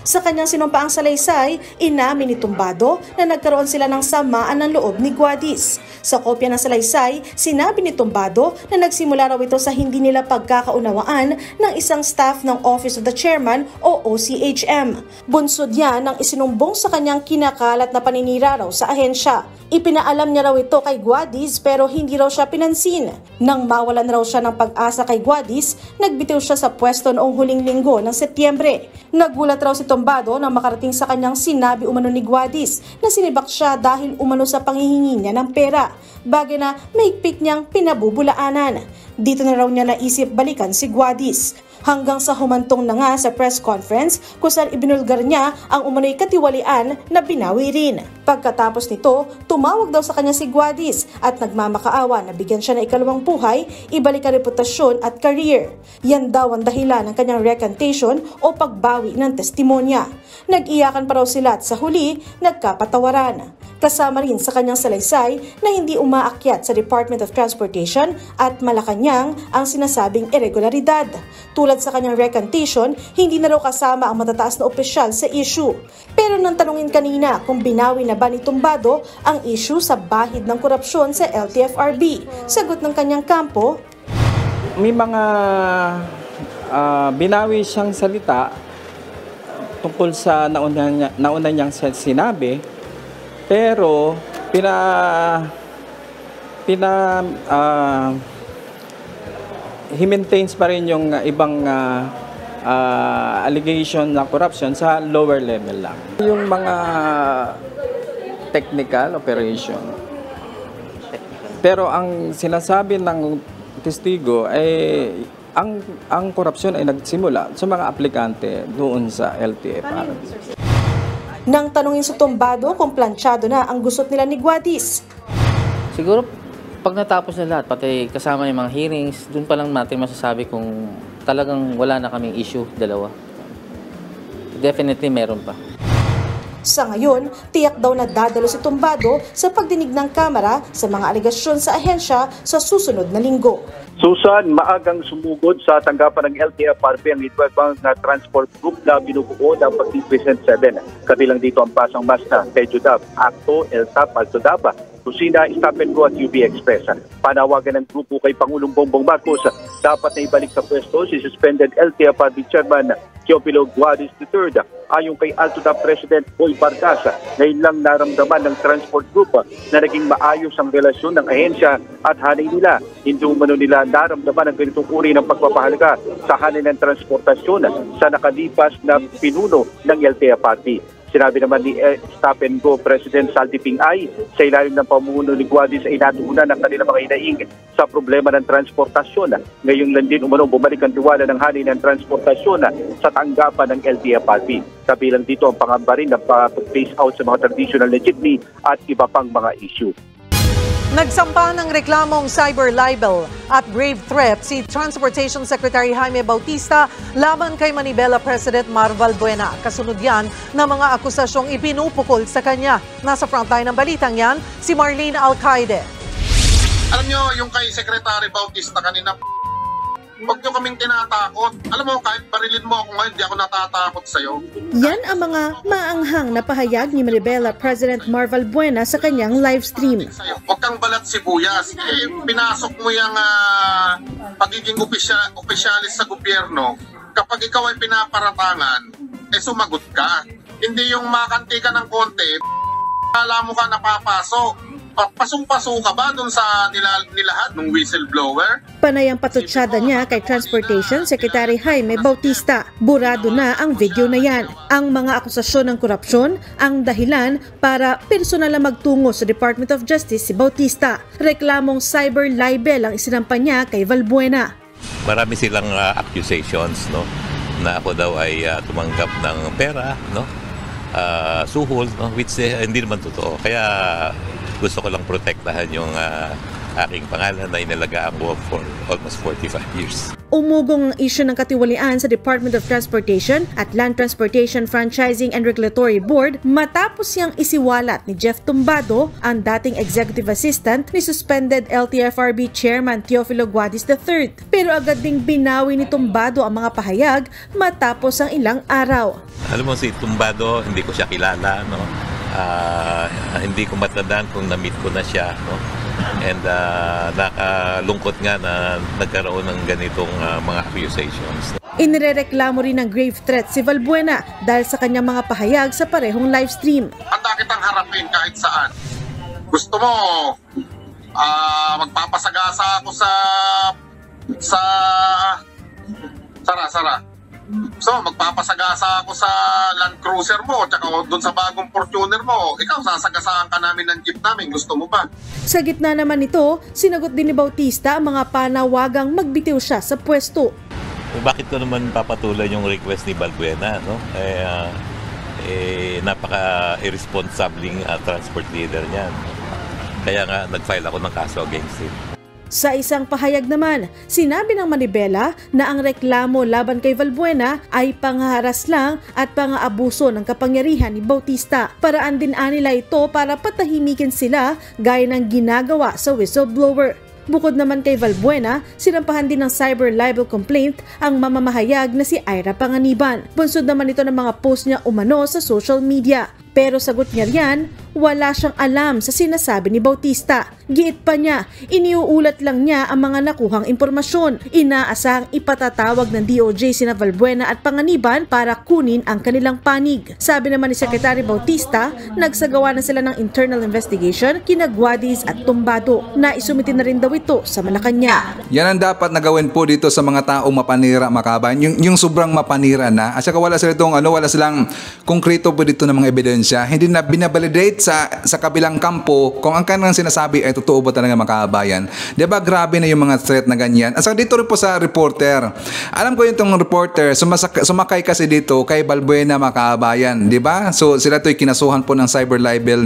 Sa kanyang sinumpaang salaysay, inamin ni Tumbado na nagkaroon sila ng samaan ng loob ni Guadis. Sa kopya ng salaysay, sinabi ni Tumbado na nagsimula raw ito sa hindi nila pagkakaunawaan ng isang staff ng Office of the Chairman o OCHM. Bunsod yan ng isinumbong sa kanyang kinakalat na paninira raw sa ahensya. Ipinaalam niya raw ito kay Guadis pero hindi raw siya pinansin. Nang mawalan raw siya ng pag-asa kay Guadis, nagbitiw siya sa pwesto noong huling linggo ng Setyembre. Nagulat raw si Tumbado nang makarating sa kanyang sinabi umano ni Guadis na sinibak siya dahil umano sa panghihingi niya ng pera. Bagay na mahigpit niyang pinabubulaanan. Dito na raw niya naisip balikan si Guadis. Hanggang sa humantong na nga sa press conference kung saan ibinulgar niya ang umano'y katiwalian na binawi rin. Pagkatapos nito, tumawag daw sa kanya si Guadis at nagmamakaawa na bigyan siya ng ikalawang buhay, ibalik ang reputasyon at career. Yan daw ang dahilan ng kanyang recantation o pagbawi ng testimonya. Nag-iyakan pa raw sila at sa huli, nagkapatawaran. Kasama rin sa kanyang salaysay na hindi umaakyat sa Department of Transportation at Malacanang ang sinasabing irregularidad. Tulad sa kanyang recantation, hindi na raw kasama ang matataas na opisyal sa issue. Pero nang tanungin kanina kung binawi na ba ni Tumbado ang issue sa bahid ng korupsyon sa LTFRB, sagot ng kanyang kampo, may mga binawi siyang salita tungkol sa nauna niyang sinabi, pero he maintains pa rin yung ibang allegation na corruption sa lower level lang. Yung mga technical operation. Pero ang sinasabi ng testigo ay ang korupsyon ay nagsimula sa mga aplikante doon sa LTFRB. Nang tanungin sa Tumbado kung planchado na ang gusot nila ni Guadis. Siguro pag natapos na lahat, pati kasama yung mga hearings, doon pa lang natin masasabi kung talagang wala na kaming issue, dalawa. Definitely meron pa. Sa ngayon, tiyak daw na dadalo si Tumbado sa pagdinig ng Kamara sa mga alegasyon sa ahensya sa susunod na linggo. Susan, maagang sumugod sa tanggapan ng LTFRB ang iba-ibang transport group na binubuo ng Pag-Present 7. Kabilang dito ang Pasang Masta, Tejudab, Acto, ELTAP, Altodaba, Lucina, Stop and Go at UB Express. Panawagan ng grupo kay Pangulong Bongbong Marcos, dapat na ibalik sa pwesto si suspended LTFRB Chairman Teofilo Guadis III. Ayon kay Altodab President Boy Vargas, ngayon lang naramdaman ng transport group na naging maayos ang relasyon ng ahensya at hanay nila. Hindi umano nila naramdaman ang ganitong uri ng pagpapahalaga sa hanay ng transportasyon sa nakalipas na pinuno ng LTFRB. Sinabi naman ni Stop and Go President Saldi Ping-ay sa ilalim ng pamumuno ni Guadis ay natuunan ng kanilang mga hinaing sa problema ng transportasyon. Ngayong lang din umano bumalik ang tiwala ng hanay ng transportasyon sa tanggapan ng LTFRB. Kabilang dito ang pangamba rin ng pag-phase out sa mga traditional na jeepney at iba pang mga issue. Nagsampa ng reklamong cyber libel at grave threat si Transportation Secretary Jaime Bautista laban kay Manibela President Mar Valbuena. Kasunod yan ng mga akusasyong ipinupukol sa kanya. Nasa frontline ng balitang yan, si Marlene Alcaide. Alam nyo, yung kay Secretary Bautista kanina, huwag nyo kaming tinatakot. Alam mo, kahit barilin mo ako ngayon, di ako natatakot sa'yo. Yan ang mga maanghang na pahayag ni Manibela President Mar Valbuena sa kanyang live stream. Huwag kang balat sibuyas. Pinasok mo yung pagiging opisyalis sa gobyerno. Kapag ikaw ay pinaparatangan, sumagot ka. Hindi yung makanti ka ng konti, alam mo ka napapasok. Pasong-paso ka ba dun sa nilahat ng whistleblower? Panay ang patutsyada niya kay Transportation Secretary Jaime Bautista. Burado na ang video na yan. Ang mga akusasyon ng korupsyon ang dahilan para personal na magtungo sa Department of Justice si Bautista. Reklamong cyber libel ang isinampa niya kay Valbuena. Marami silang accusations, no, na ako daw ay tumanggap ng pera, no, suhol, no, which hindi naman totoo. Kaya gusto ko lang protektahan yung aking pangalan na inalagaan ko for almost 45 years. Umugong ang isyu ng katiwalian sa Department of Transportation at Land Transportation Franchising and Regulatory Board matapos siyang isiwalat ni Jeff Tumbado, ang dating executive assistant ni suspended LTFRB Chairman Teofilo Guadis III. Pero agad ding binawi ni Tumbado ang mga pahayag matapos ang ilang araw. Alam mo si Tumbado, hindi ko siya kilala, no? Hindi ko matandaan kung na-meet ko na siya, no? And nakalungkot nga na nagkaroon ng ganitong mga accusations. Inirereklamo rin ng grave threat si Valbuena dahil sa kanyang mga pahayag sa parehong live stream. Handa kitang harapin kahit saan. Gusto mo, magpapasagasa ako sa Sara. So, magpapasagasa ako sa Land Cruiser mo at doon sa bagong Fortuner mo. Ikaw, sasagasaan ka namin ng jeep namin. Gusto mo ba? Sa gitna naman nito, sinagot din ni Bautista ang mga panawagang magbitiw siya sa pwesto. Bakit ko naman papatulan yung request ni Valbuena, no? Napaka-irresponsabling transport leader niyan. Kaya nga, nag-file ako ng kaso against him. Sa isang pahayag naman, sinabi ng Manibela na ang reklamo laban kay Valbuena ay panghaharas lang at pang-aabuso ng kapangyarihan ni Bautista. Paraan din nila ito para patahimikin sila gaya ng ginagawa sa whistleblower. Bukod naman kay Valbuena, sinampahan din ng cyber libel complaint ang mamamahayag na si Ira Panganiban. Bunsod naman ito ng mga post niya umano sa social media. Pero sagot niya riyan, wala siyang alam sa sinasabi ni Bautista. Giit pa niya, iniuulat lang niya ang mga nakuhang impormasyon. Inaasahang ipatatawag ng DOJ sina Valbuena at Panganiban para kunin ang kanilang panig. Sabi naman ni Secretary Bautista, nagsagawa na sila ng internal investigation kina Guadis at Tumbado na isumiti na rin daw ito sa Malacanang. Yan ang dapat na gawin po dito sa mga taong mapanira, makabayan. Yung sobrang mapanira na. At saka wala silang konkreto po dito ng mga ebidensya. Hindi na binabalidate sa kabilang kampo kung ang kanilang sinasabi ay totoo ba talaga, makabayan. Diba grabe na yung mga threat na ganyan. At saka dito rin po sa reporter. Alam ko yung itong reporter, sumakay kasi dito kay Valbuena, makabayan. Diba? So sila to'y kinasuhan po ng cyber libel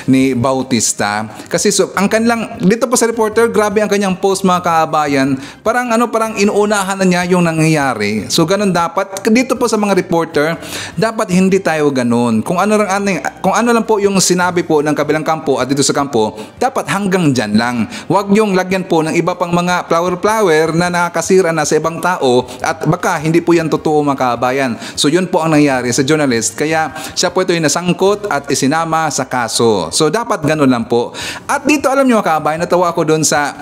ni Bautista. Kasi ang kanilang, dito po sa reporter, grabe ang kanyang post, mga kaabayan. Parang inuunahan na niya yung nangyayari. So ganun dapat. Dito po sa mga reporter, dapat hindi tayo ganun. Kung ano lang po yung sinabi po ng kabilang kampo at dito sa kampo, dapat hanggang dyan lang. Huwag yung lagyan po ng iba pang mga flower na nakakasira na sa ibang tao at baka hindi po yan totoo, mga kaabayan. So yun po ang nangyari sa journalist. Kaya siya po ito yung nasangkot at isinama sa kaso. So dapat ganun lang po. At dito alam nyo, mga kaabayan, natawa ako doon sa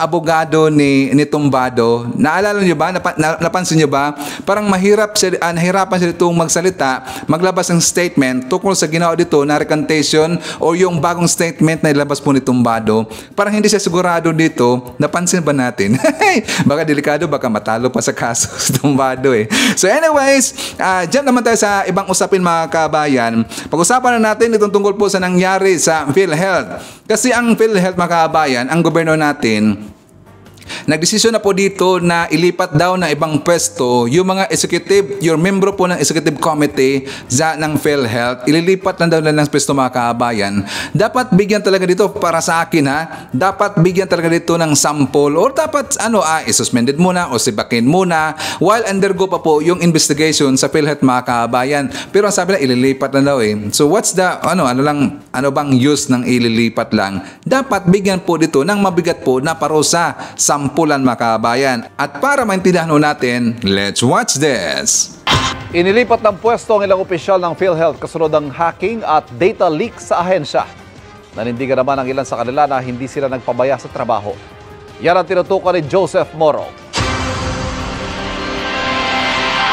abogado ni Tumbado. Naalala nyo ba? Napansin nyo ba? Parang nahirapan siya itong magsalita, maglabas ng statement tungkol sa ginawa dito na recantation o yung bagong statement na ilabas po ni Tumbado. Parang hindi siya sigurado dito. Napansin ba natin? Baka delikado, baka matalo pa sa kaso si Tumbado eh. So anyways, jump naman tayo sa ibang usapin, mga kabayan. Pag-usapan na natin itong tungkol po sa nangyari sa PhilHealth. Kasi ang PhilHealth, mga kabayan, ang gobyerno natin, nagdesisyon na po dito na ilipat daw na ibang pwesto yung mga yung membro po ng executive committee ng PhilHealth. Ililipat na daw ng pwesto, mga kaabayan. Dapat bigyan talaga dito, para sa akin dapat bigyan talaga dito ng sample or dapat isuspended muna o sibakin muna while undergo pa po yung investigation sa PhilHealth, mga kaabayan. Pero ang sabi na ililipat na daw eh. So what's the ano bang use ng ililipat lang? Dapat bigyan po dito ng mabigat po na parusa, sampulan, mga kabayan. At para maintindihan natin, let's watch this. Inilipat ng pwesto ang ilang opisyal ng PhilHealth kasunod ng hacking at data leak sa ahensya. Nanindigan naman ang ilan sa kanila na hindi sila nagpabaya sa trabaho. Yan ang tinutukan ni Joseph Moro.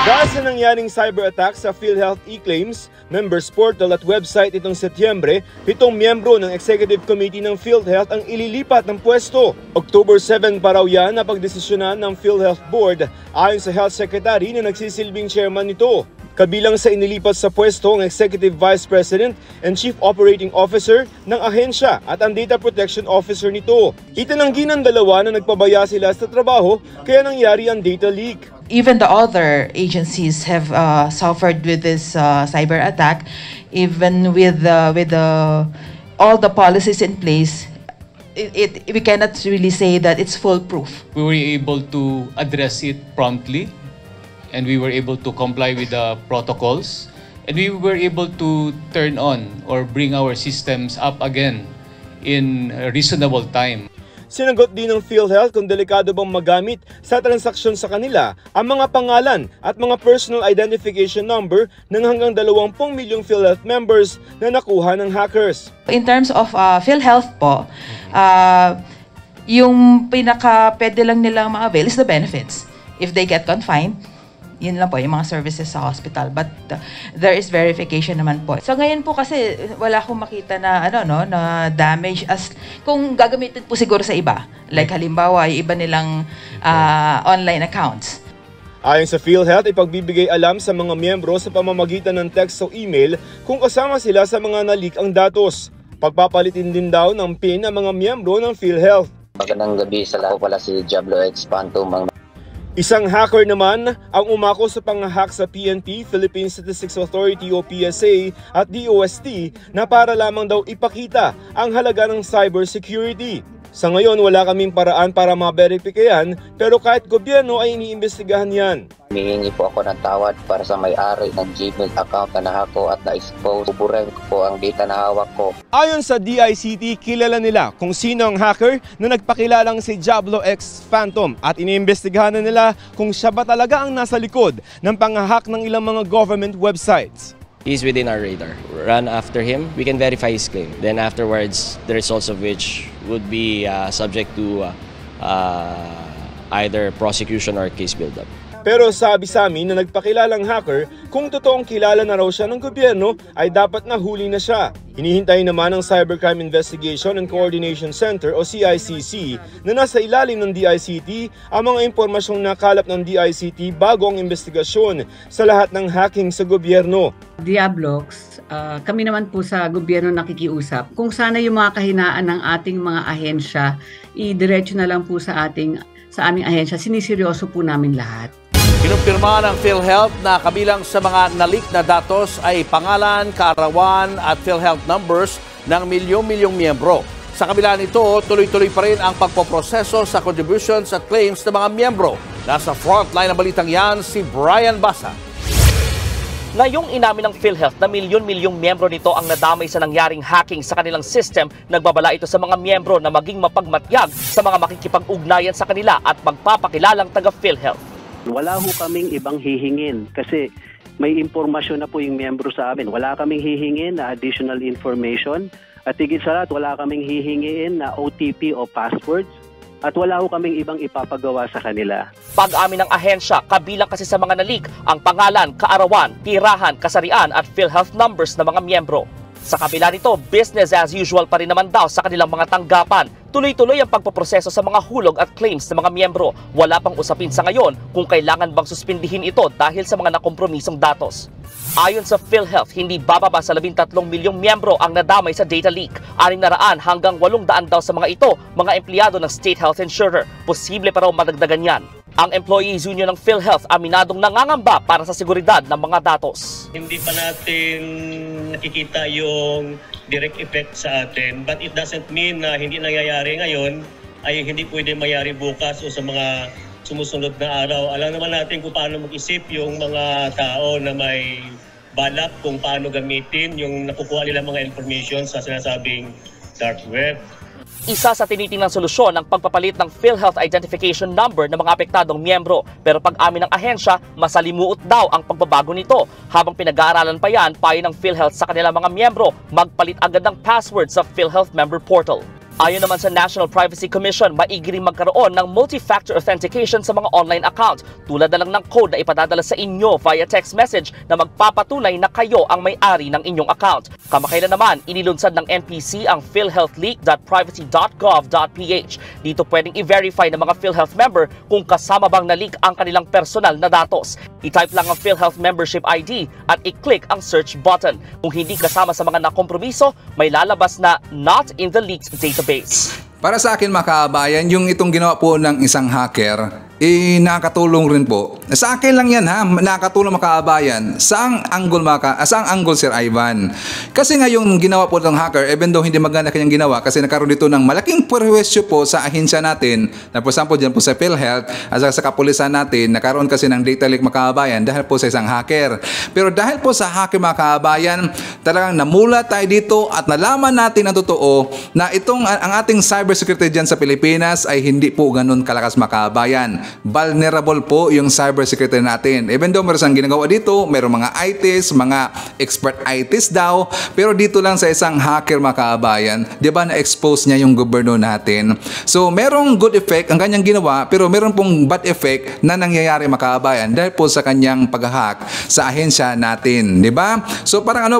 Dahil sa nangyaring cyber attack sa PhilHealth eClaims, members portal at website itong Setyembre, 7 miyembro ng Executive Committee ng PhilHealth ang ililipat ng pwesto. October 7 pa raw yan na pagdesisyonan ng PhilHealth Board ayon sa Health Secretary na nagsisilbing chairman nito. Kabilang sa inilipat sa pwesto ang Executive Vice President and Chief Operating Officer ng ahensya at ang Data Protection Officer nito. Itinanggi ng dalawa na nagpabaya sila sa trabaho kaya nangyari ang data leak. Even the other agencies have suffered with this cyber attack. Even with all the policies in place, we cannot really say that it's foolproof. We were able to address it promptly, and we were able to comply with the protocols, and we were able to turn on or bring our systems up again in a reasonable time. Sinagot din ng PhilHealth kung delikado bang magamit sa transaksyon sa kanila ang mga pangalan at mga personal identification number ng hanggang 20 milyong PhilHealth members na nakuha ng hackers. In terms of PhilHealth po, yung pwede lang nilang ma-avail is the benefits. If they get confined, yun lang po, yung mga services sa hospital. But there is verification naman po. So ngayon po kasi wala akong makita na na damage as kung gagamitin po siguro sa iba. Like halimbawa, yung iba nilang online accounts. Ayon sa PhilHealth, ipagbibigay alam sa mga miyembro sa pamamagitan ng text o email kung kasama sila sa mga na-leak ang datos. Pagpapalitin din daw ng PIN ang mga miyembro ng PhilHealth. Magandang gabi sa lahat, pala si Diablo X Phantom. Isang hacker naman ang umako sa pang-hack sa PNP, Philippine Statistics Authority o PSA at DOST na para lamang daw ipakita ang halaga ng cybersecurity. Sa ngayon, wala kaming paraan para ma-verify pero kahit gobyerno ay iniimbestigahan yan. Humihingi po ako ng tawad para sa may-ari ng Gmail account na nahako at na-expose. Buburin ko po ang data na hawak ko. Ayon sa DICT, kilala nila kung sino ang hacker na nagpakilalang si Diablo X Phantom at iniimbestigahan na nila kung siya ba talaga ang nasa likod ng panghahack ng ilang mga government websites. He's within our radar. Run after him, we can verify his claim. Then afterwards, the results of which would be subject to either prosecution or case build-up. Pero sabi sa amin na nagpakilalang hacker, kung totoong kilala na raw siya ng gobyerno, ay dapat nahuli na siya. Hinihintay naman ng Cybercrime Investigation and Coordination Center o CICC na nasa ilalim ng DICT ang mga impormasyong nakalap ng DICT bago ang investigasyon sa lahat ng hacking sa gobyerno. Diablox, kami naman po sa gobyerno nakikiusap. Kung sana yung mga kahinaan ng ating mga ahensya, idiretso na lang po sa aming ahensya. Siniseryoso po namin lahat. Kinumpirma ng PhilHealth na kabilang sa mga na-leak na datos ay pangalan, kaarawan at PhilHealth numbers ng milyong-milyong miyembro. Sa kabila nito, tuloy-tuloy pa rin ang pagpoproseso sa contributions at claims ng mga miyembro. Nasa frontline ng balitang yan si Brian Basa. Ngayong inamin ng PhilHealth na milyon-milyong miyembro nito ang nadamay sa nangyaring hacking sa kanilang system, nagbabala ito sa mga miyembro na maging mapagmatyag sa mga makikipag-ugnayan sa kanila at magpapakilalang taga-PhilHealth. Wala ho kaming ibang hihingin kasi may impormasyon na po yung miyembro sa amin. Wala kaming hihingin na additional information at higit sa lahat wala kaming hihingin na OTP o passwords at wala ho kaming ibang ipapagawa sa kanila. Pag-amin ng ahensya, kabilang kasi sa mga na-leak ang pangalan, kaarawan, tirahan, kasarian at PhilHealth numbers ng mga miyembro. Sa kabila nito, business as usual pa rin naman daw sa kanilang mga tanggapan. Tuloy-tuloy ang pagpoproseso sa mga hulog at claims ng mga miyembro. Wala pang usapin sa ngayon kung kailangan bang suspindihin ito dahil sa mga nakompromisong datos. Ayon sa PhilHealth, hindi bababa sa 13 milyong miyembro ang nadamay sa data leak. 600 hanggang 800 daw sa mga ito, mga empleyado ng State Health Insurer. Posible pa raw madagdagan yan. Ang Employees Union ng PhilHealth aminadong nangangamba para sa seguridad ng mga datos. Hindi pa natin nakikita yung direct effect sa atin, but it doesn't mean na hindi nangyayari ngayon ay hindi pwede mayari bukas o sa mga sumusunod na araw. Alam naman natin kung paano mag-isip yung mga tao na may balak kung paano gamitin yung nakukuha nila mga information sa sinasabing dark web. Isa sa tinitingnan solusyon ang pagpapalit ng PhilHealth identification number ng mga apektadong miyembro. Pero pag-amin ng ahensya, masalimuot daw ang pagbabago nito. Habang pinag-aaralan pa yan, payo ng PhilHealth sa kanilang mga miyembro, magpalit agad ng password sa PhilHealth member portal. Ayon naman sa National Privacy Commission, maigi ring magkaroon ng multi-factor authentication sa mga online account, tulad na lang ng code na ipadadala sa inyo via text message na magpapatunay na kayo ang may-ari ng inyong account. Kamakailan naman, inilunsad ng NPC ang philhealthleak.privacy.gov.ph. Dito pwedeng i-verify ng mga PhilHealth member kung kasama bang na-leak ang kanilang personal na datos. I-type lang ang PhilHealth membership ID at i-click ang search button. Kung hindi kasama sa mga nakompromiso, may lalabas na not in the leaked database. Para sa akin mga kabayan, yung itong ginawa po ng isang hacker, nakatulong rin po. Sa akin lang yan ha, nakatulong mga kabayan. Saang angle Sir Ivan? Kasi nga yung ginawa po ng hacker, even though hindi maganda kanyang ginawa, kasi nagkaroon dito ng malaking perwisyo po sa ahensya natin, na for example dyan po sa PhilHealth, at sa kapulisan natin, nagkaroon kasi ng data leak mga kabayan dahil po sa isang hacker. Pero dahil po sa hacker mga kabayan, talagang namula tayo dito at nalaman natin ang totoo na ang ating cybersecurity dyan sa Pilipinas ay hindi po ganun kalakas mga kabayan. Vulnerable po yung cybersecurity natin. Even though meron siyang ginagawa dito, meron mga ITs, mga expert ITs daw, pero dito lang sa isang hacker mga kabayan, di ba na-expose niya yung gobyerno natin. So merong good effect ang kanyang ginawa, pero meron pong bad effect na nangyayari mga kabayan dahil po sa kanyang pag-hack sa ahensya natin, di ba? So parang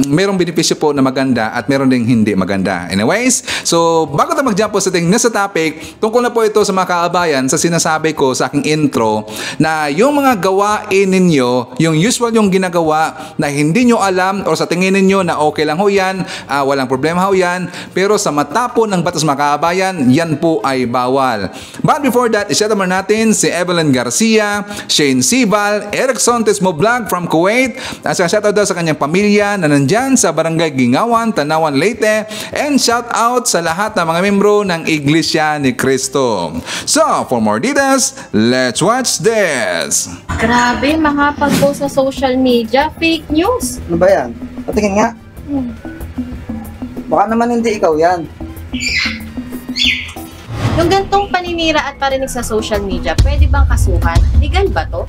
merong benepisyo po na maganda at meron ding hindi maganda. Anyways, so bago tayo mag-jump po sa nasa topic, tungkol na po ito sa mga kabayan sa sinasabi ko sa aking intro na yung mga gawain ninyo, yung usual yung ginagawa na hindi nyo alam o sa tingin ninyo na okay lang ho yan, walang problema ho yan, pero sa mata po ng batas mga kabayan, yan po ay bawal. But before that, i-shout out natin si Evelyn Garcia, Shane Sibal, Eric Sontes Moblog from Kuwait, at shout out daw sa kanyang pamilya na nandyan sa Barangay Gingawan, Tanawan, Leyte, and shout out sa lahat ng mga membro ng Iglesia ni Cristo. So, for more details, let's watch this. Grabe, mga pag-post sa social media, fake news. Ano ba yan? Patingin nga. Baka naman hindi ikaw yan. Yung gantong paninira at parinig sa social media, pwede bang kasuhan? Legal ba to?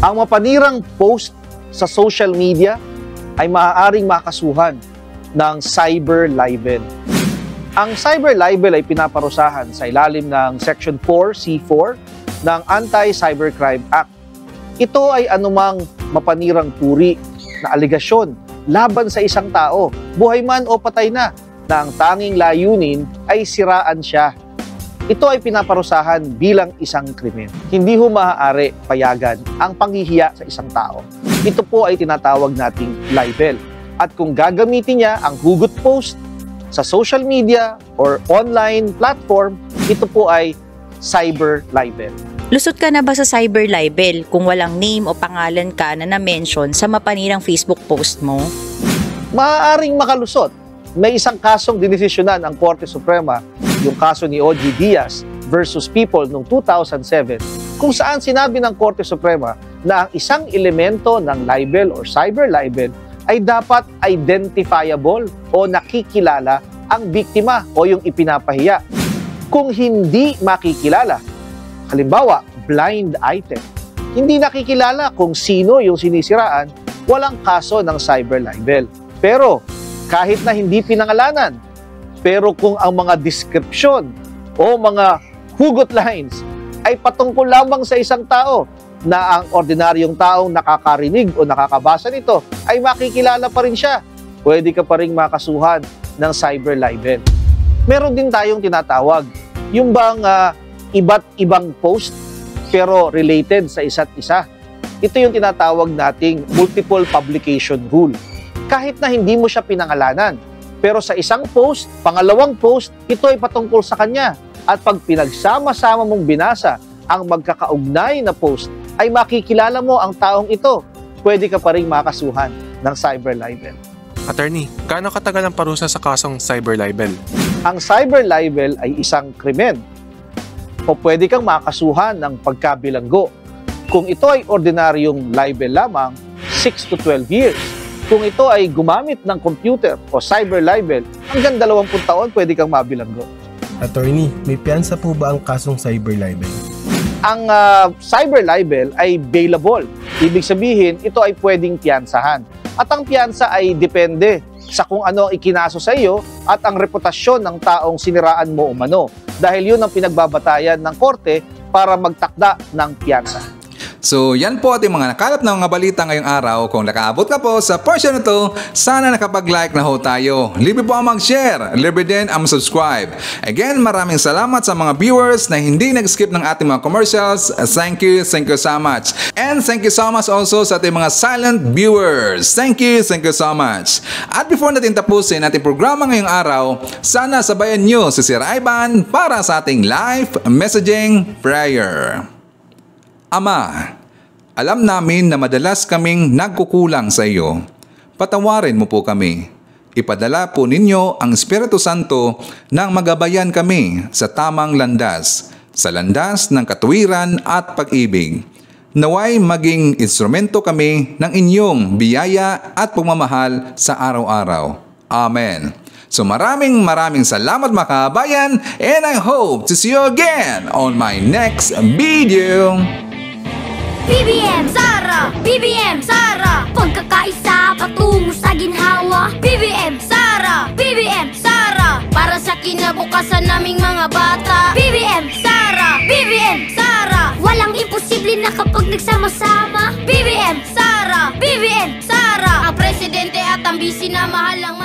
Ang mapanirang post sa social media ay maaaring makasuhan ng cyber libel. Ang cyber libel ay pinaparusahan sa ilalim ng Section 4C4 ng Anti-Cybercrime Act. Ito ay anumang mapanirang puri na aligasyon laban sa isang tao, buhay man o patay na ang tanging layunin ay siraan siya. Ito ay pinaparusahan bilang isang krimen. Hindi ho maaari payagan ang panghihiya sa isang tao. Ito po ay tinatawag nating libel. At kung gagamitin niya ang hugot post sa social media or online platform, ito po ay cyber libel. Lusot ka na ba sa cyber libel kung walang name o pangalan ka na na-mention sa mapanirang Facebook post mo? Maaaring makalusot. May isang kasong dinesisyonan ang Korte Suprema, yung kaso ni O.G. Diaz versus People noong 2007, kung saan sinabi ng Korte Suprema na ang isang elemento ng libel or cyber libel ay dapat identifiable o nakikilala ang biktima o yung ipinapahiya. Kung hindi makikilala, halimbawa, blind item, hindi nakikilala kung sino yung sinisiraan, walang kaso ng cyber libel. Pero kahit na hindi pinangalanan, pero kung ang mga description o mga hugot lines ay patungkol lamang sa isang tao na ang ordinaryong taong nakakarinig o nakakabasa nito ay makikilala pa rin siya, pwede ka pa rin makasuhan ng cyber libel. Meron din tayong tinatawag, yung bang iba't ibang post pero related sa isa't isa. Ito yung tinatawag nating multiple publication rule. Kahit na hindi mo siya pinangalanan, pero sa isang post, pangalawang post, ito ay patungkol sa kanya. At pag pinagsama-sama mong binasa ang magkakaugnay na post, ay makikilala mo ang taong ito. Pwede ka pa rin makasuhan ng cyber libel. Attorney, gaano katagal ang parusa sa kasong cyber libel? Ang cyber libel ay isang krimen o pwede kang makasuhan ng pagkabilanggo. Kung ito ay ordinaryong libel lamang, 6 to 12 years. Kung ito ay gumamit ng computer o cyber libel, hanggang 20 taon pwede kang mabilanggo. Attorney, may piyansa po ba ang kasong cyber libel? Ang cyber libel ay bailable. Ibig sabihin, ito ay pwedeng piyansahan. At ang piyansa ay depende sa kung ano ang ikinaso sa iyo at ang reputasyon ng taong siniraan mo umano. Dahil yun ang pinagbabatayan ng korte para magtakda ng piyansa. So yan po ating mga nakalap na mga balita ngayong araw. Kung nakaabot ka po sa portion na to, sana nakapag-like na ho tayo. Libre po ang mag-share, libre din ang subscribe. Again, maraming salamat sa mga viewers na hindi nag-skip ng ating mga commercials. Thank you so much. And thank you so much also sa ating mga silent viewers. Thank you so much. At before natin tapusin ating programa ngayong araw, sana sabayan nyo si Sir Ivan para sa ating live messaging prayer. Ama, alam namin na madalas kaming nagkukulang sa iyo. Patawarin mo po kami. Ipadala po ninyo ang Espiritu Santo nang magabayan kami sa tamang landas, sa landas ng katuwiran at pag-ibig. Naway maging instrumento kami ng inyong biyaya at pagmamahal sa araw-araw. Amen. So maraming salamat mga kabayan, and I hope to see you again on my next video. BBM Sara! BBM Sara! Pagkakaisa patungo sa ginhawa. BBM Sara! BBM Sara! Para sa kinabukasan naming mga bata. BBM Sara! BBM Sara! Walang imposible na kapag nagsama-sama. BBM Sara! BBM Sara! Ang presidente at ang bisi na mahal ang